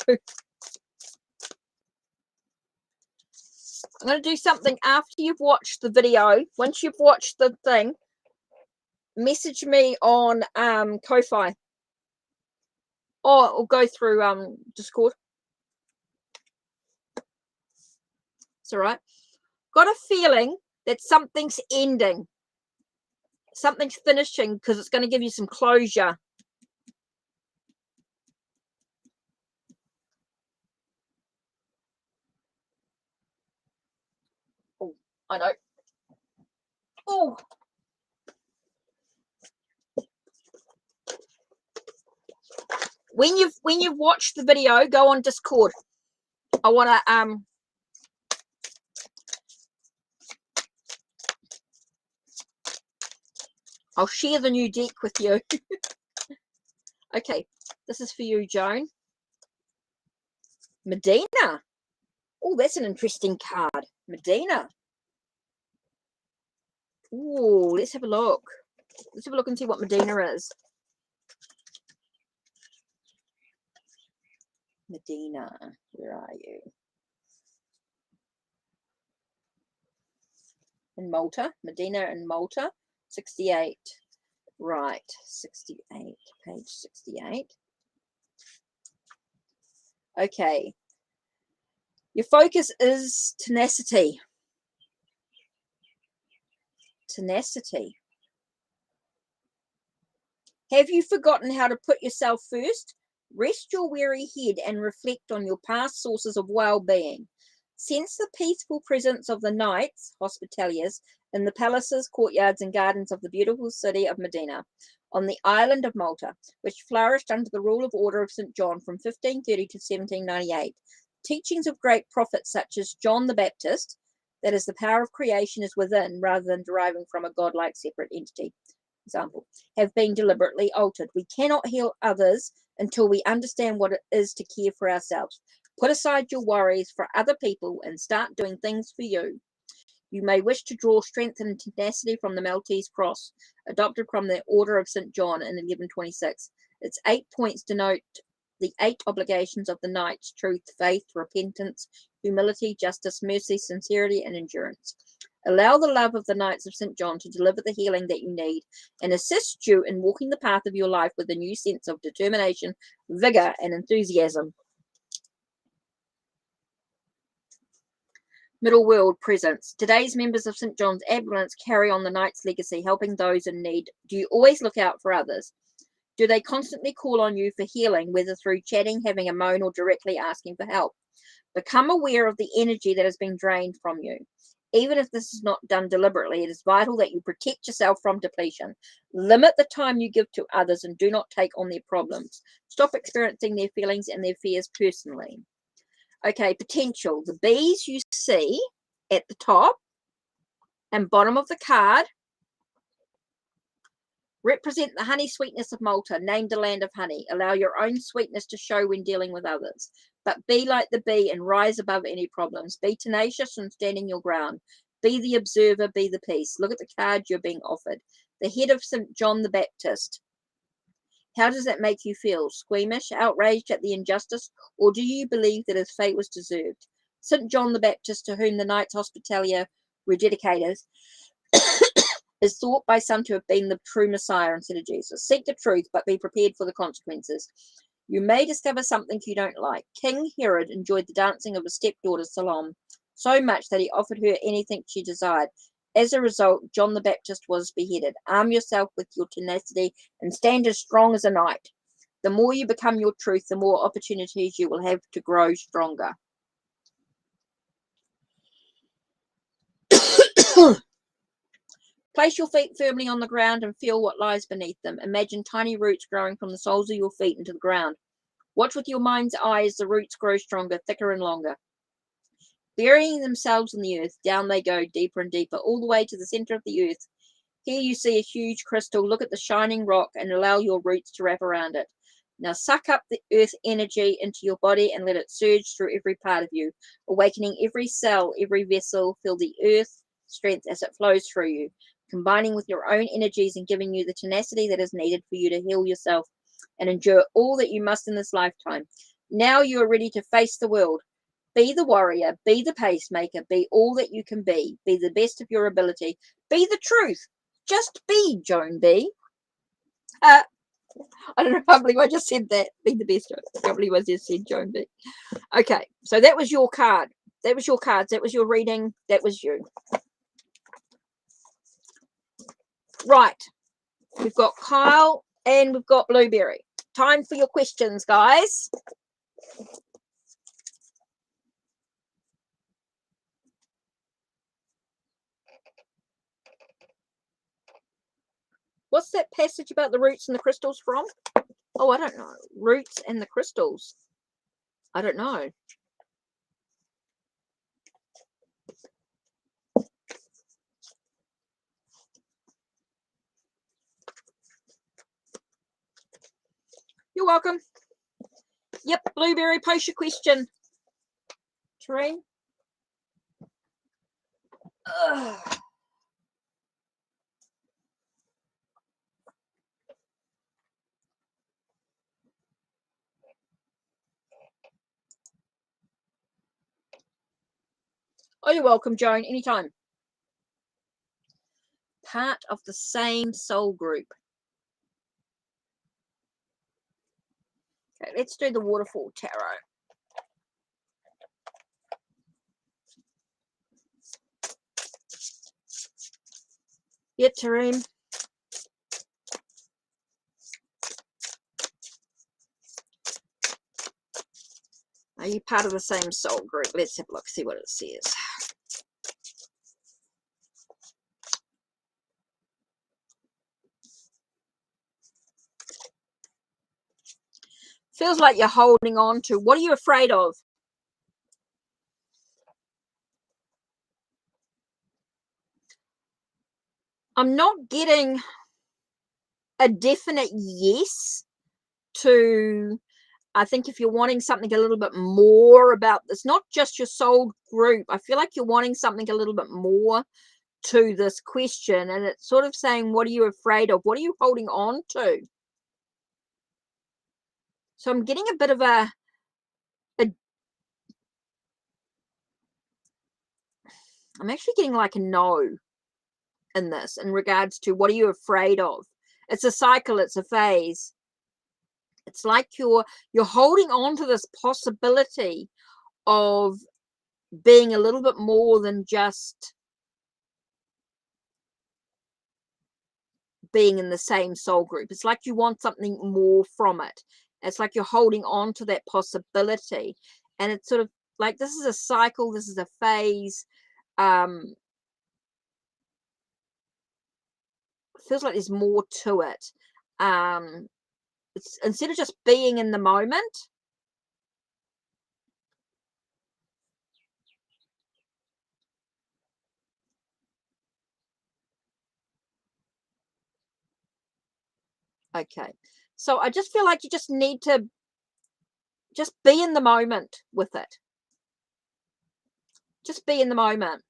S1: I'm going to do something after you've watched the video. Once you've watched the thing, message me on Ko-Fi. Or go through Discord. It's all right. Got a feeling that something's ending. Something's finishing because it's going to give you some closure. Oh, I know. Oh. When you've watched the video, go on Discord. I want to I'll share the new deck with you. Okay, this is for you, Joan. Medina. Oh, that's an interesting card. Medina. Oh, let's have a look. Let's have a look and see what Medina is. Medina, where are you? In Malta. Medina in Malta. 68. Right, 68. Page 68. Okay. Your focus is tenacity. Tenacity. Have you forgotten how to put yourself first? Rest your weary head and reflect on your past sources of well-being. Sense the peaceful presence of the knights, hospitaliers, in the palaces, courtyards, and gardens of the beautiful city of Medina, on the island of Malta, which flourished under the rule of order of St. John from 1530 to 1798. Teachings of great prophets such as John the Baptist, that is, the power of creation is within rather than deriving from a godlike separate entity, example, have been deliberately altered. We cannot heal others until we understand what it is to care for ourselves. Put aside your worries for other people and start doing things for you. You may wish to draw strength and tenacity from the Maltese cross, adopted from the Order of St. John in 1126. Its 8 points denote the 8 obligations of the knights: truth, faith, repentance, humility, justice, mercy, sincerity, and endurance. Allow the love of the Knights of St. John to deliver the healing that you need and assist you in walking the path of your life with a new sense of determination, vigor, and enthusiasm. Middle World Presence. Today's members of St. John's Ambulance carry on the Knights' legacy, helping those in need. Do you always look out for others? Do they constantly call on you for healing, whether through chatting, having a moan, or directly asking for help? Become aware of the energy that has been drained from you. Even if this is not done deliberately, it is vital that you protect yourself from depletion. Limit the time you give to others and do not take on their problems. Stop experiencing their feelings and their fears personally. Okay, potential. The bees you see at the top and bottom of the card represent the honey sweetness of Malta, named the land of honey. Allow your own sweetness to show when dealing with others. But be like the bee and rise above any problems. Be tenacious and standing your ground. Be the observer, be the peace. Look at the card you're being offered. The head of St. John the Baptist. How does that make you feel? Squeamish, outraged at the injustice, or do you believe that his fate was deserved? St. John the Baptist, to whom the Knights Hospitalier were dedicated, is thought by some to have been the true Messiah instead of Jesus. Seek the truth, but be prepared for the consequences. You may discover something you don't like. King Herod enjoyed the dancing of his stepdaughter Salome so much that he offered her anything she desired. As a result, John the Baptist was beheaded. Arm yourself with your tenacity and stand as strong as a knight. The more you become your truth, the more opportunities you will have to grow stronger. Place your feet firmly on the ground and feel what lies beneath them. Imagine tiny roots growing from the soles of your feet into the ground. Watch with your mind's eye as the roots grow stronger, thicker, and longer. Burying themselves in the earth, down they go, deeper and deeper, all the way to the center of the earth. Here you see a huge crystal. Look at the shining rock and allow your roots to wrap around it. Now suck up the earth energy into your body and let it surge through every part of you, awakening every cell, every vessel. Feel the earth strength as it flows through you, combining with your own energies and giving you the tenacity that is needed for you to heal yourself and endure all that you must in this lifetime. Now you are ready to face the world. Be the warrior, be the pacemaker, be all that you can be the best of your ability, be the truth. Just be Joan B. I don't know, I can't believe I just said that. Be the best. I can't believe I just said Joan B. Okay, so that was your card. That was your cards. That was your reading. That was you. Right. We've got Kyle and we've got Blueberry. Time for your questions, guys. What's that passage about the roots and the crystals from? Oh, I don't know. Roots and the crystals. I don't know. You're welcome. Yep, Blueberry, post your question. Terrain. Oh, you're welcome, Joan. Anytime. Part of the same soul group. Okay, let's do the Waterfall Tarot. Yeah, Tareem. Are you part of the same soul group? Let's have a look, see what it says. Feels like you're holding on to. What are you afraid of? I'm not getting a definite yes to, I think if you're wanting something a little bit more about this, not just your soul group, I feel like you're wanting something a little bit more to this question. And it's sort of saying, what are you afraid of? What are you holding on to? So I'm getting a bit of a I'm actually getting like a no in this in regards to what are you afraid of? It's a cycle, it's a phase. It's like you're holding on to this possibility of being a little bit more than just being in the same soul group. It's like you want something more from it. It's like you're holding on to that possibility. And it's sort of like this is a cycle, this is a phase. Feels like there's more to it. It's instead of just being in the moment. Okay. So I just feel like you just need to just be in the moment with it. Just be in the moment.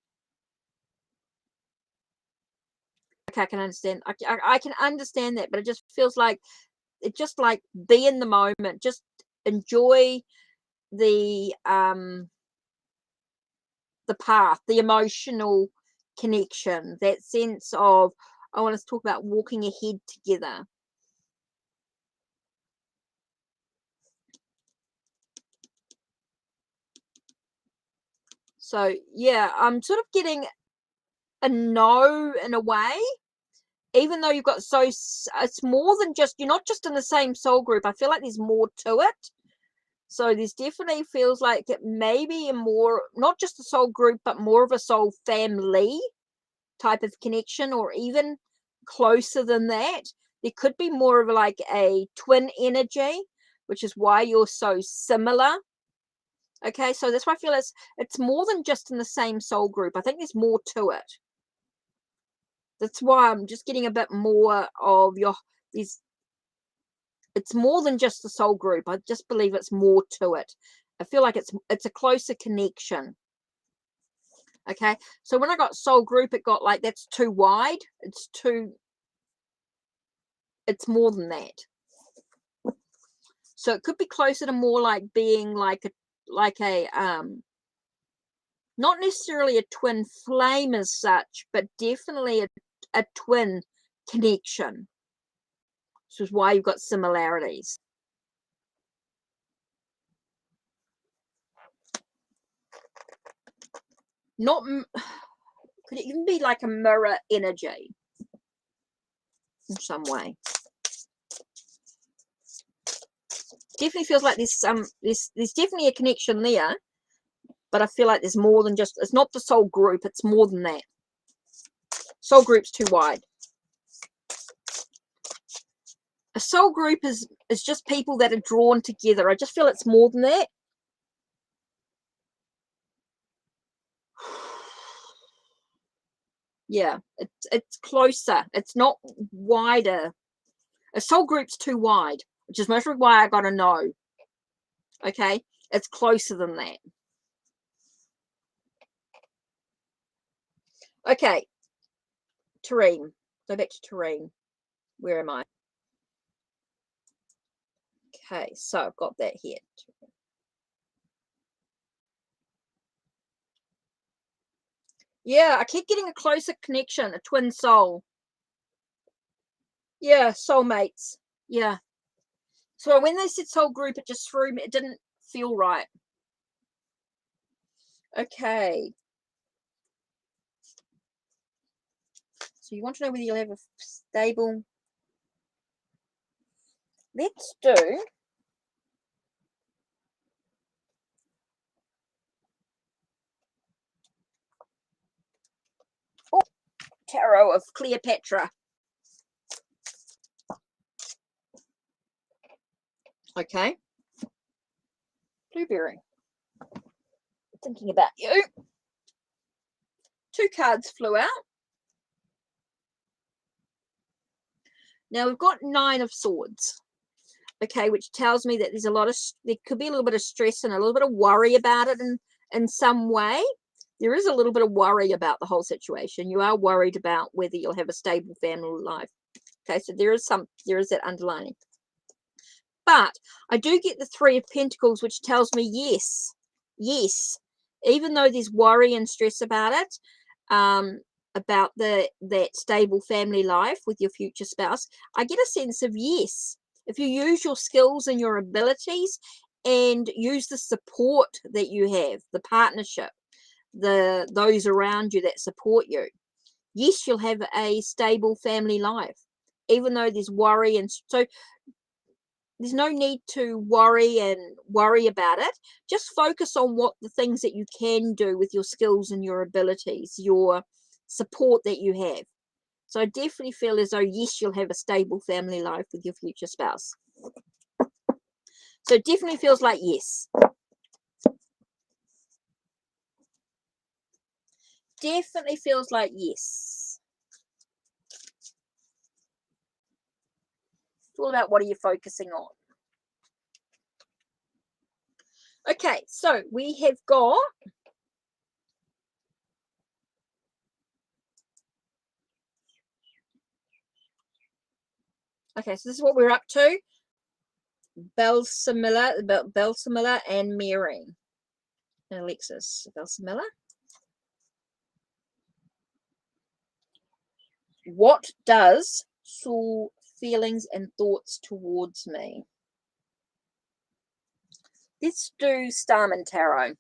S1: Okay, I can understand. I can understand that, but it just feels like it just like be in the moment. Just enjoy the path, the emotional connection, that sense of I want to talk about walking ahead together. So yeah, I'm sort of getting a no in a way, even though you've got it's more than just, you're not just in the same soul group. I feel like there's more to it. So there's definitely feels like it may be a more, not just a soul group, but more of a soul family type of connection, or even closer than that. There could be more of like a twin energy, which is why you're so similar. Okay, so that's why I feel it's more than just in the same soul group. I think there's more to it. That's why I'm just getting a bit more of these. It's more than just the soul group. I just believe it's more to it. I feel like it's a closer connection. Okay, so when I got soul group, it got like that's too wide. It's more than that. So it could be closer to more like being like a not necessarily a twin flame as such, but definitely a twin connection. Which is why you've got similarities. Not could it even be like a mirror energy in some way? Definitely feels like there's definitely a connection there, but I feel like there's more than just, it's not the soul group, it's more than that. Soul group's too wide. A soul group is just people that are drawn together. I just feel it's more than that. Yeah, it's closer. It's not wider. A soul group's too wide, which is mostly why I got to know. Okay, it's closer than that. Okay, Tareen. Go back to Tareen. Where am I? Okay, so I've got that here. Yeah, I keep getting a closer connection, a twin soul. Yeah, soulmates. Yeah. So when they said soul group, it just threw me. It didn't feel right. Okay. So So you want to know whether you'll have a stable. Let's do Tarot of Cleopatra. Okay. Blueberry. Thinking about you. 2 cards flew out. Now we've got 9 of Swords. Okay, which tells me that there's there could be a little bit of stress and a little bit of worry about it in some way. There is a little bit of worry about the whole situation. You are worried about whether you'll have a stable family life. Okay, so there is that underlining. But I do get the 3 of Pentacles, which tells me yes, even though there's worry and stress about it, about that stable family life with your future spouse, I get a sense of yes. If you use your skills and your abilities and use the support that you have, the partnership, those around you that support you, yes, you'll have a stable family life, even though there's worry. And so there's no need to worry about it. Just focus on what the things that you can do with your skills and your abilities, your support that you have. So I definitely feel as though, yes, you'll have a stable family life with your future spouse. So it definitely feels like yes. Definitely feels like yes. It's all about what are you focusing on. Okay, so we have got okay, so this is what we're up to. Belsamilla and Mary. And Alexis. Belsamilla. What does Saul feelings and thoughts towards me? Let's do Starman Tarot.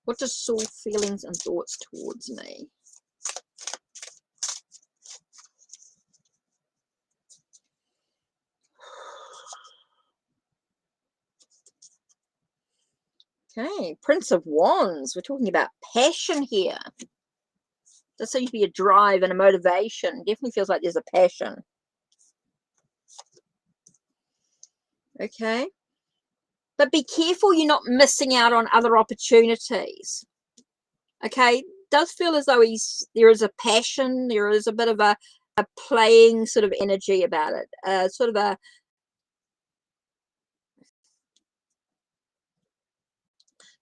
S1: What does Saul feelings and thoughts towards me? Okay, Prince of Wands. We're talking about passion here. There seems to be a drive and a motivation. Definitely feels like there's a passion. Okay. But be careful you're not missing out on other opportunities. Okay. Does feel as though there is a passion. There is a bit of a playing sort of energy about it. Sort of a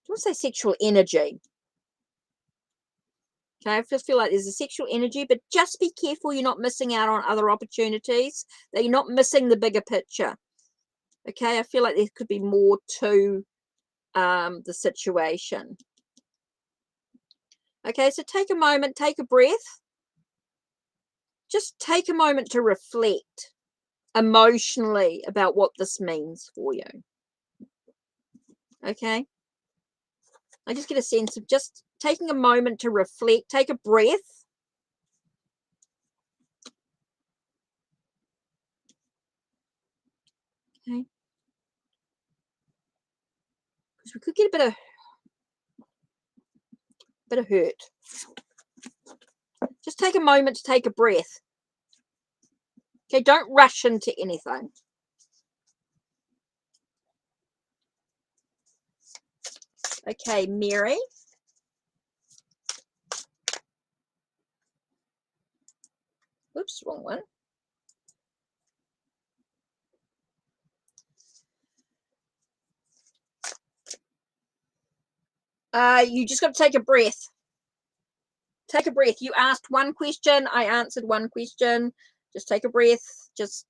S1: I want to say sexual energy. Okay, I just feel like there's a sexual energy, but just be careful you're not missing out on other opportunities, that you're not missing the bigger picture. Okay, I feel like there could be more to the situation. Okay, so take a moment, take a breath. Just take a moment to reflect emotionally about what this means for you. Okay, I just get a sense of just taking a moment to reflect, take a breath. Okay, because we could get a bit of hurt. Just take a moment to take a breath. Okay, don't rush into anything. Okay, Mary. Oops, wrong one. You just got to take a breath. Take a breath. You asked one question. I answered one question. Just take a breath. Just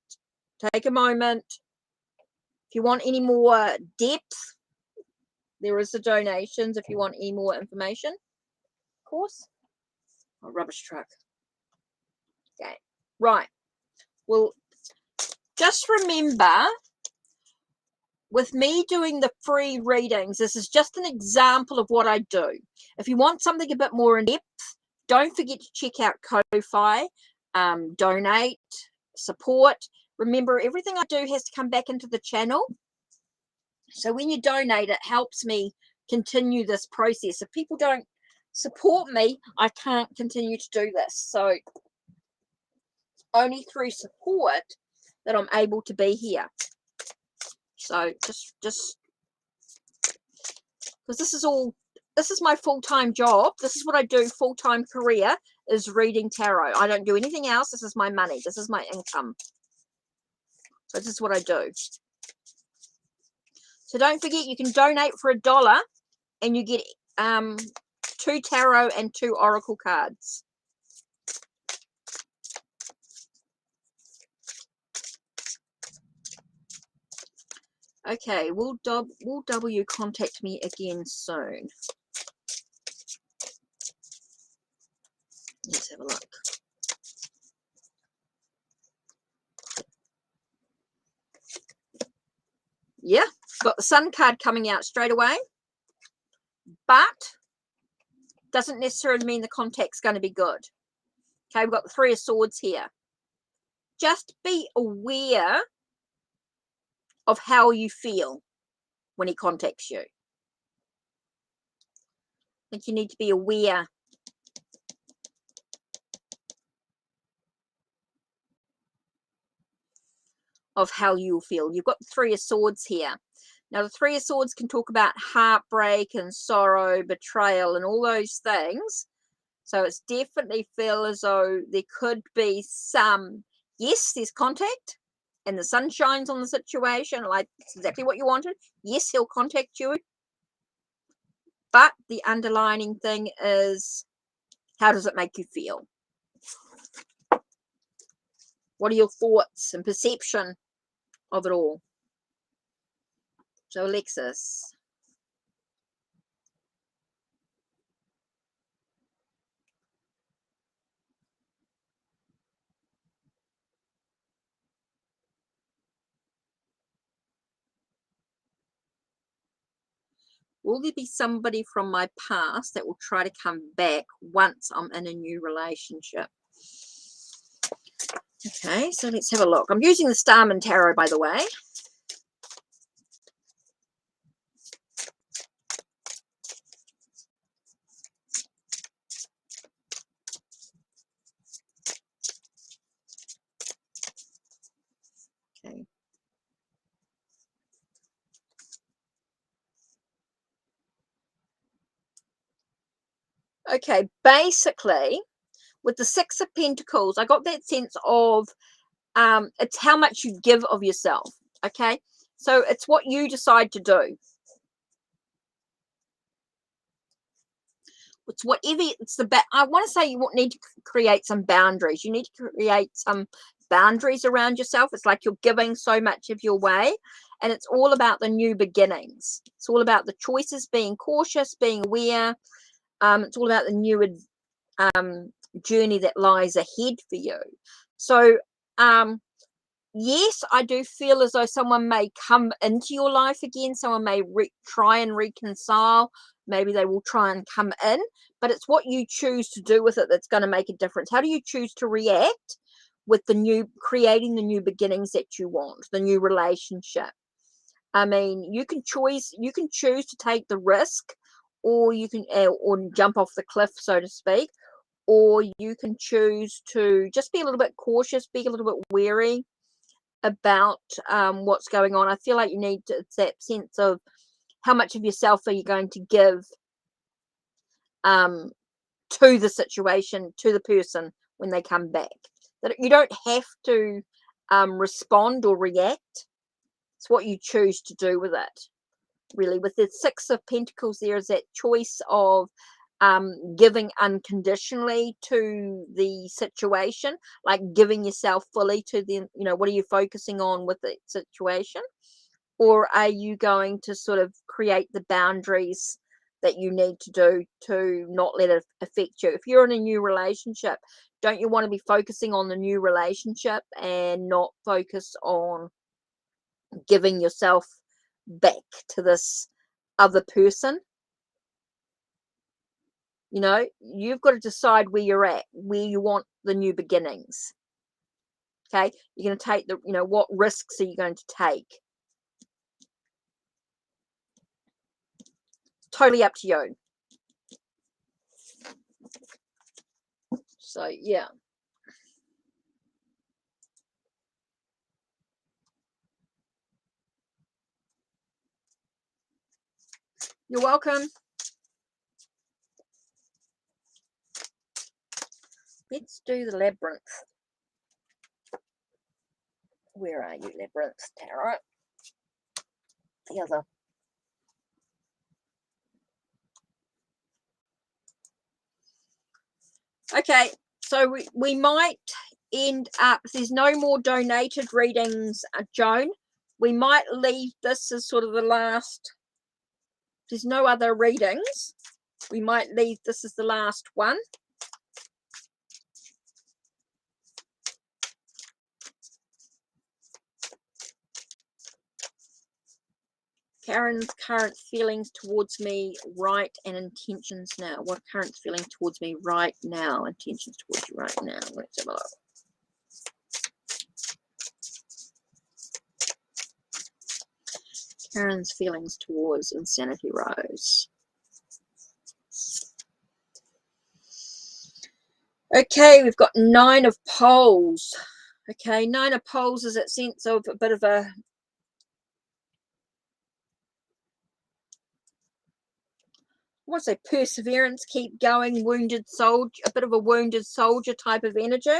S1: take a moment. If you want any more depth, there is the donations if you want any more information. course. Oh, rubbish truck. Okay, right. Well, just remember, with me doing the free readings, this is just an example of what I do. If you want something a bit more in depth, don't forget to check out Ko-Fi, donate, support. Remember, everything I do has to come back into the channel. So when you donate, it helps me continue this process. If people don't support me, I can't continue to do this. So only through support that I'm able to be here. So just because this is my full-time job. This is what I do, full-time career, is reading tarot. I don't do anything else. This is my money. This is my income. So this is what I do. So don't forget, you can donate for $1 and you get 2 tarot and 2 oracle cards. Okay, will W contact me again soon? Let's have a look. Yeah, got the Sun card coming out straight away, but doesn't necessarily mean the contact's going to be good. Okay, we've got the 3 of Swords here. Just be aware of how you feel when he contacts you. I think you need to be aware of how you feel. You've got the 3 of Swords here. Now, the 3 of Swords can talk about heartbreak and sorrow, betrayal, and all those things. So it's definitely feel as though there could be some, yes, there's contact, and the sun shines on the situation, like it's exactly what you wanted. Yes, he'll contact you. But the underlining thing is, how does it make you feel? What are your thoughts and perception of it all? So, Alexis. Will there be somebody from my past that will try to come back once I'm in a new relationship? Okay, so let's have a look. I'm using the Starman Tarot, by the way. Okay. Okay, basically, with the 6 of Pentacles, I got that sense of it's how much you give of yourself. Okay, so it's what you decide to do. It's whatever. It's the I want to say you need to create some boundaries. You need to create some boundaries around yourself. It's like you're giving so much of your way, and it's all about the new beginnings. It's all about the choices, being cautious, being aware. It's all about the new journey that lies ahead for you. So yes, I do feel as though someone may come into your life again. Someone may try and reconcile. Maybe they will try and come in, but it's what you choose to do with it that's going to make a difference. How do you choose to react with creating the new beginnings that you want, the new relationship? I mean, you can choose to take the risk, or you can or jump off the cliff, so to speak, or you can choose to just be a little bit cautious, be a little bit wary about what's going on. I feel like you need to, it's that sense of how much of yourself are you going to give to the situation, to the person when they come back. That you don't have to respond or react. It's what you choose to do with it. Really, with the 6 of Pentacles, there is that choice of giving unconditionally to the situation, like giving yourself fully to the, what are you focusing on with the situation? Or are you going to sort of create the boundaries that you need to do to not let it affect you. If you're in a new relationship, don't you want to be focusing on the new relationship and not focus on giving yourself back to this other person? You know, you've got to decide where you're at, where you want the new beginnings. Okay, you're going to take the, you know, what risks are you going to take? Totally up to you. So yeah. You're welcome. Let's do the labyrinth. Where are you, labyrinth tarot? The other. Okay, so we might end up, if there's no more donated readings, Joan, we might leave this as sort of the last. If there's no other readings, we might leave this as the last one. Karen's current feelings towards me right and intentions now. What current feeling towards me right now? Intentions towards you right now. Let's have a look. Karen's feelings towards Insanity Rose. Okay, we've got 9 of Poles. Okay, 9 of Poles is that sense of a bit of a, I want to say perseverance, keep going, wounded soldier, a bit of a wounded soldier type of energy.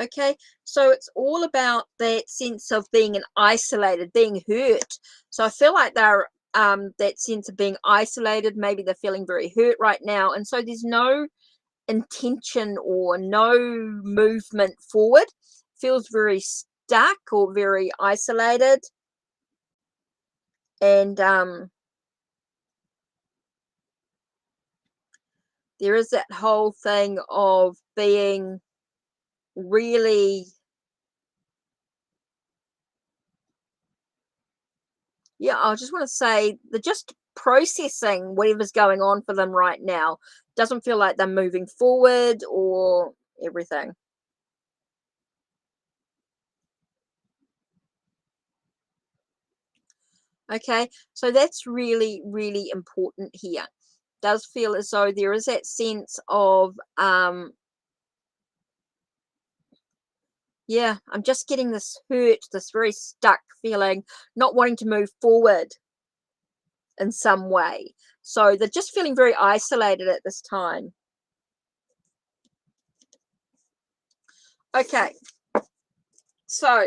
S1: Okay, so it's all about that sense of being isolated, being hurt. So I feel like they're that sense of being isolated. Maybe they're feeling very hurt right now, and so there's no intention or no movement forward. Feels very stuck or very isolated, and there is that whole thing of being really, yeah, I just want to say they're just processing whatever's going on for them right now. Doesn't feel like they're moving forward or everything. Okay, so that's really, really important here. Does feel as though there is that sense of yeah, I'm just getting this hurt, this very stuck feeling, not wanting to move forward in some way. So they're just feeling very isolated at this time. Okay, so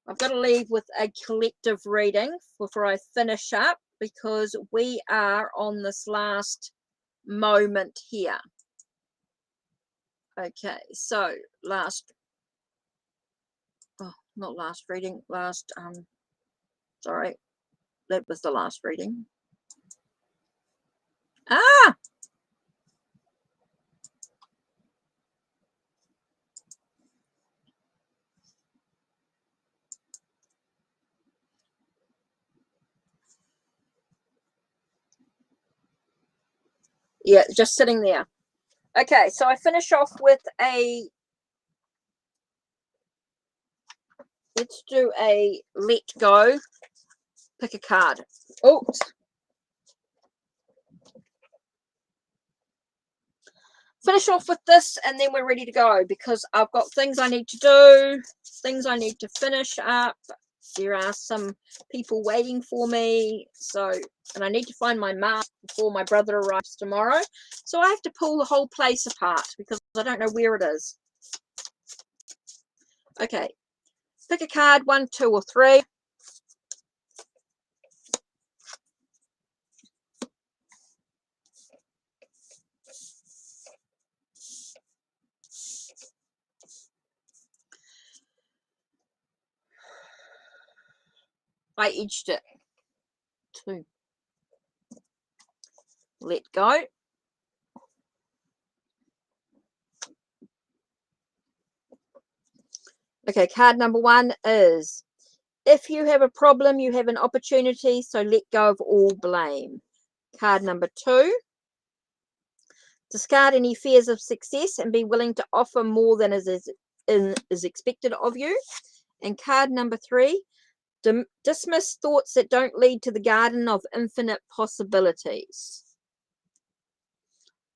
S1: I've got to leave with a collective reading before I finish up, because we are on this last moment here. Okay, so last, oh, not last reading, last, sorry, that was the last reading. Ah! Yeah, just sitting there. Okay, so I finish off with a, let's do a let go. Pick a card. Oops. Finish off with this and then we're ready to go, because I've got things I need to do, things I need to finish up. There are some people waiting for me, so, and I need to find my mask before my brother arrives tomorrow, so I have to pull the whole place apart because I don't know where it is. Okay, pick a card, 1, 2 or 3. I edged it. 2. Let go. Okay, card number 1 is, if you have a problem, you have an opportunity, so let go of all blame. Card number 2, discard any fears of success and be willing to offer more than is expected of you. And card number 3, dismiss thoughts that don't lead to the garden of infinite possibilities.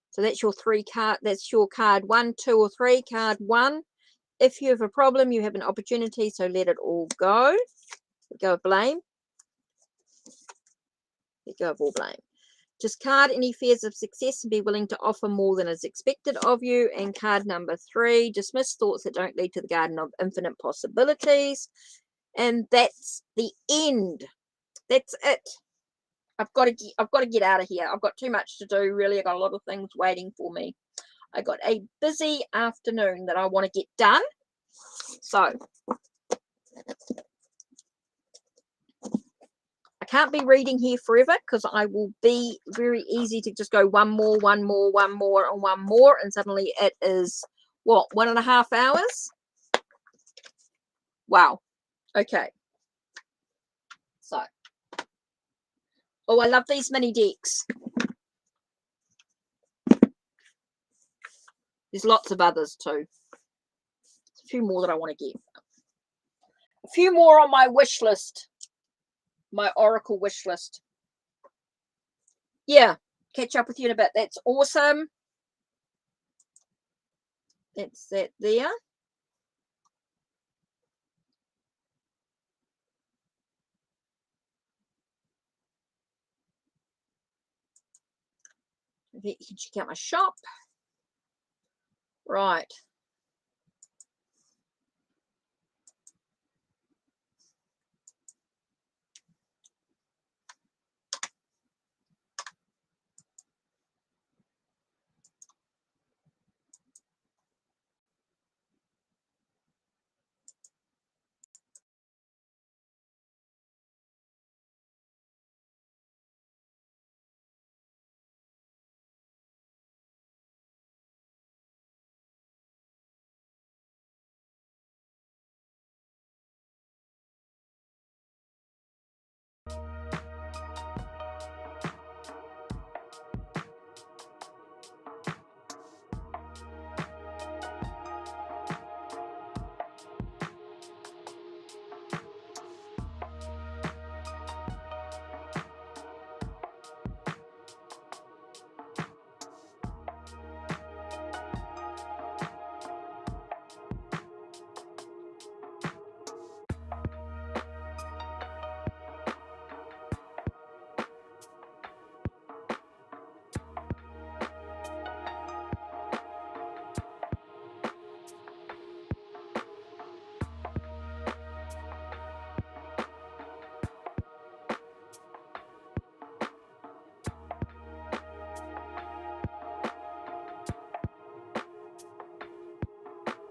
S1: So that's your 3 card. That's your card 1, 2, or 3. Card 1, if you have a problem, you have an opportunity, so let it all go. Let go of blame. Let go of all blame. Discard any fears of success and be willing to offer more than is expected of you. And card number 3, dismiss thoughts that don't lead to the garden of infinite possibilities. And that's the end. That's it. I've got to get out of here. I've got too much to do, really. I've got a lot of things waiting for me. I got a busy afternoon that I want to get done. So I can't be reading here forever because I will be very easy to just go one more, and one more, and suddenly it is, what, 1.5 hours? Wow. Okay. So, oh, I love these mini decks. There's lots of others too. A few more that I want to get. A few more on my wish list. My Oracle wish list. Yeah, catch up with you in a bit. That's awesome. That's that there. You can check out my shop. Right.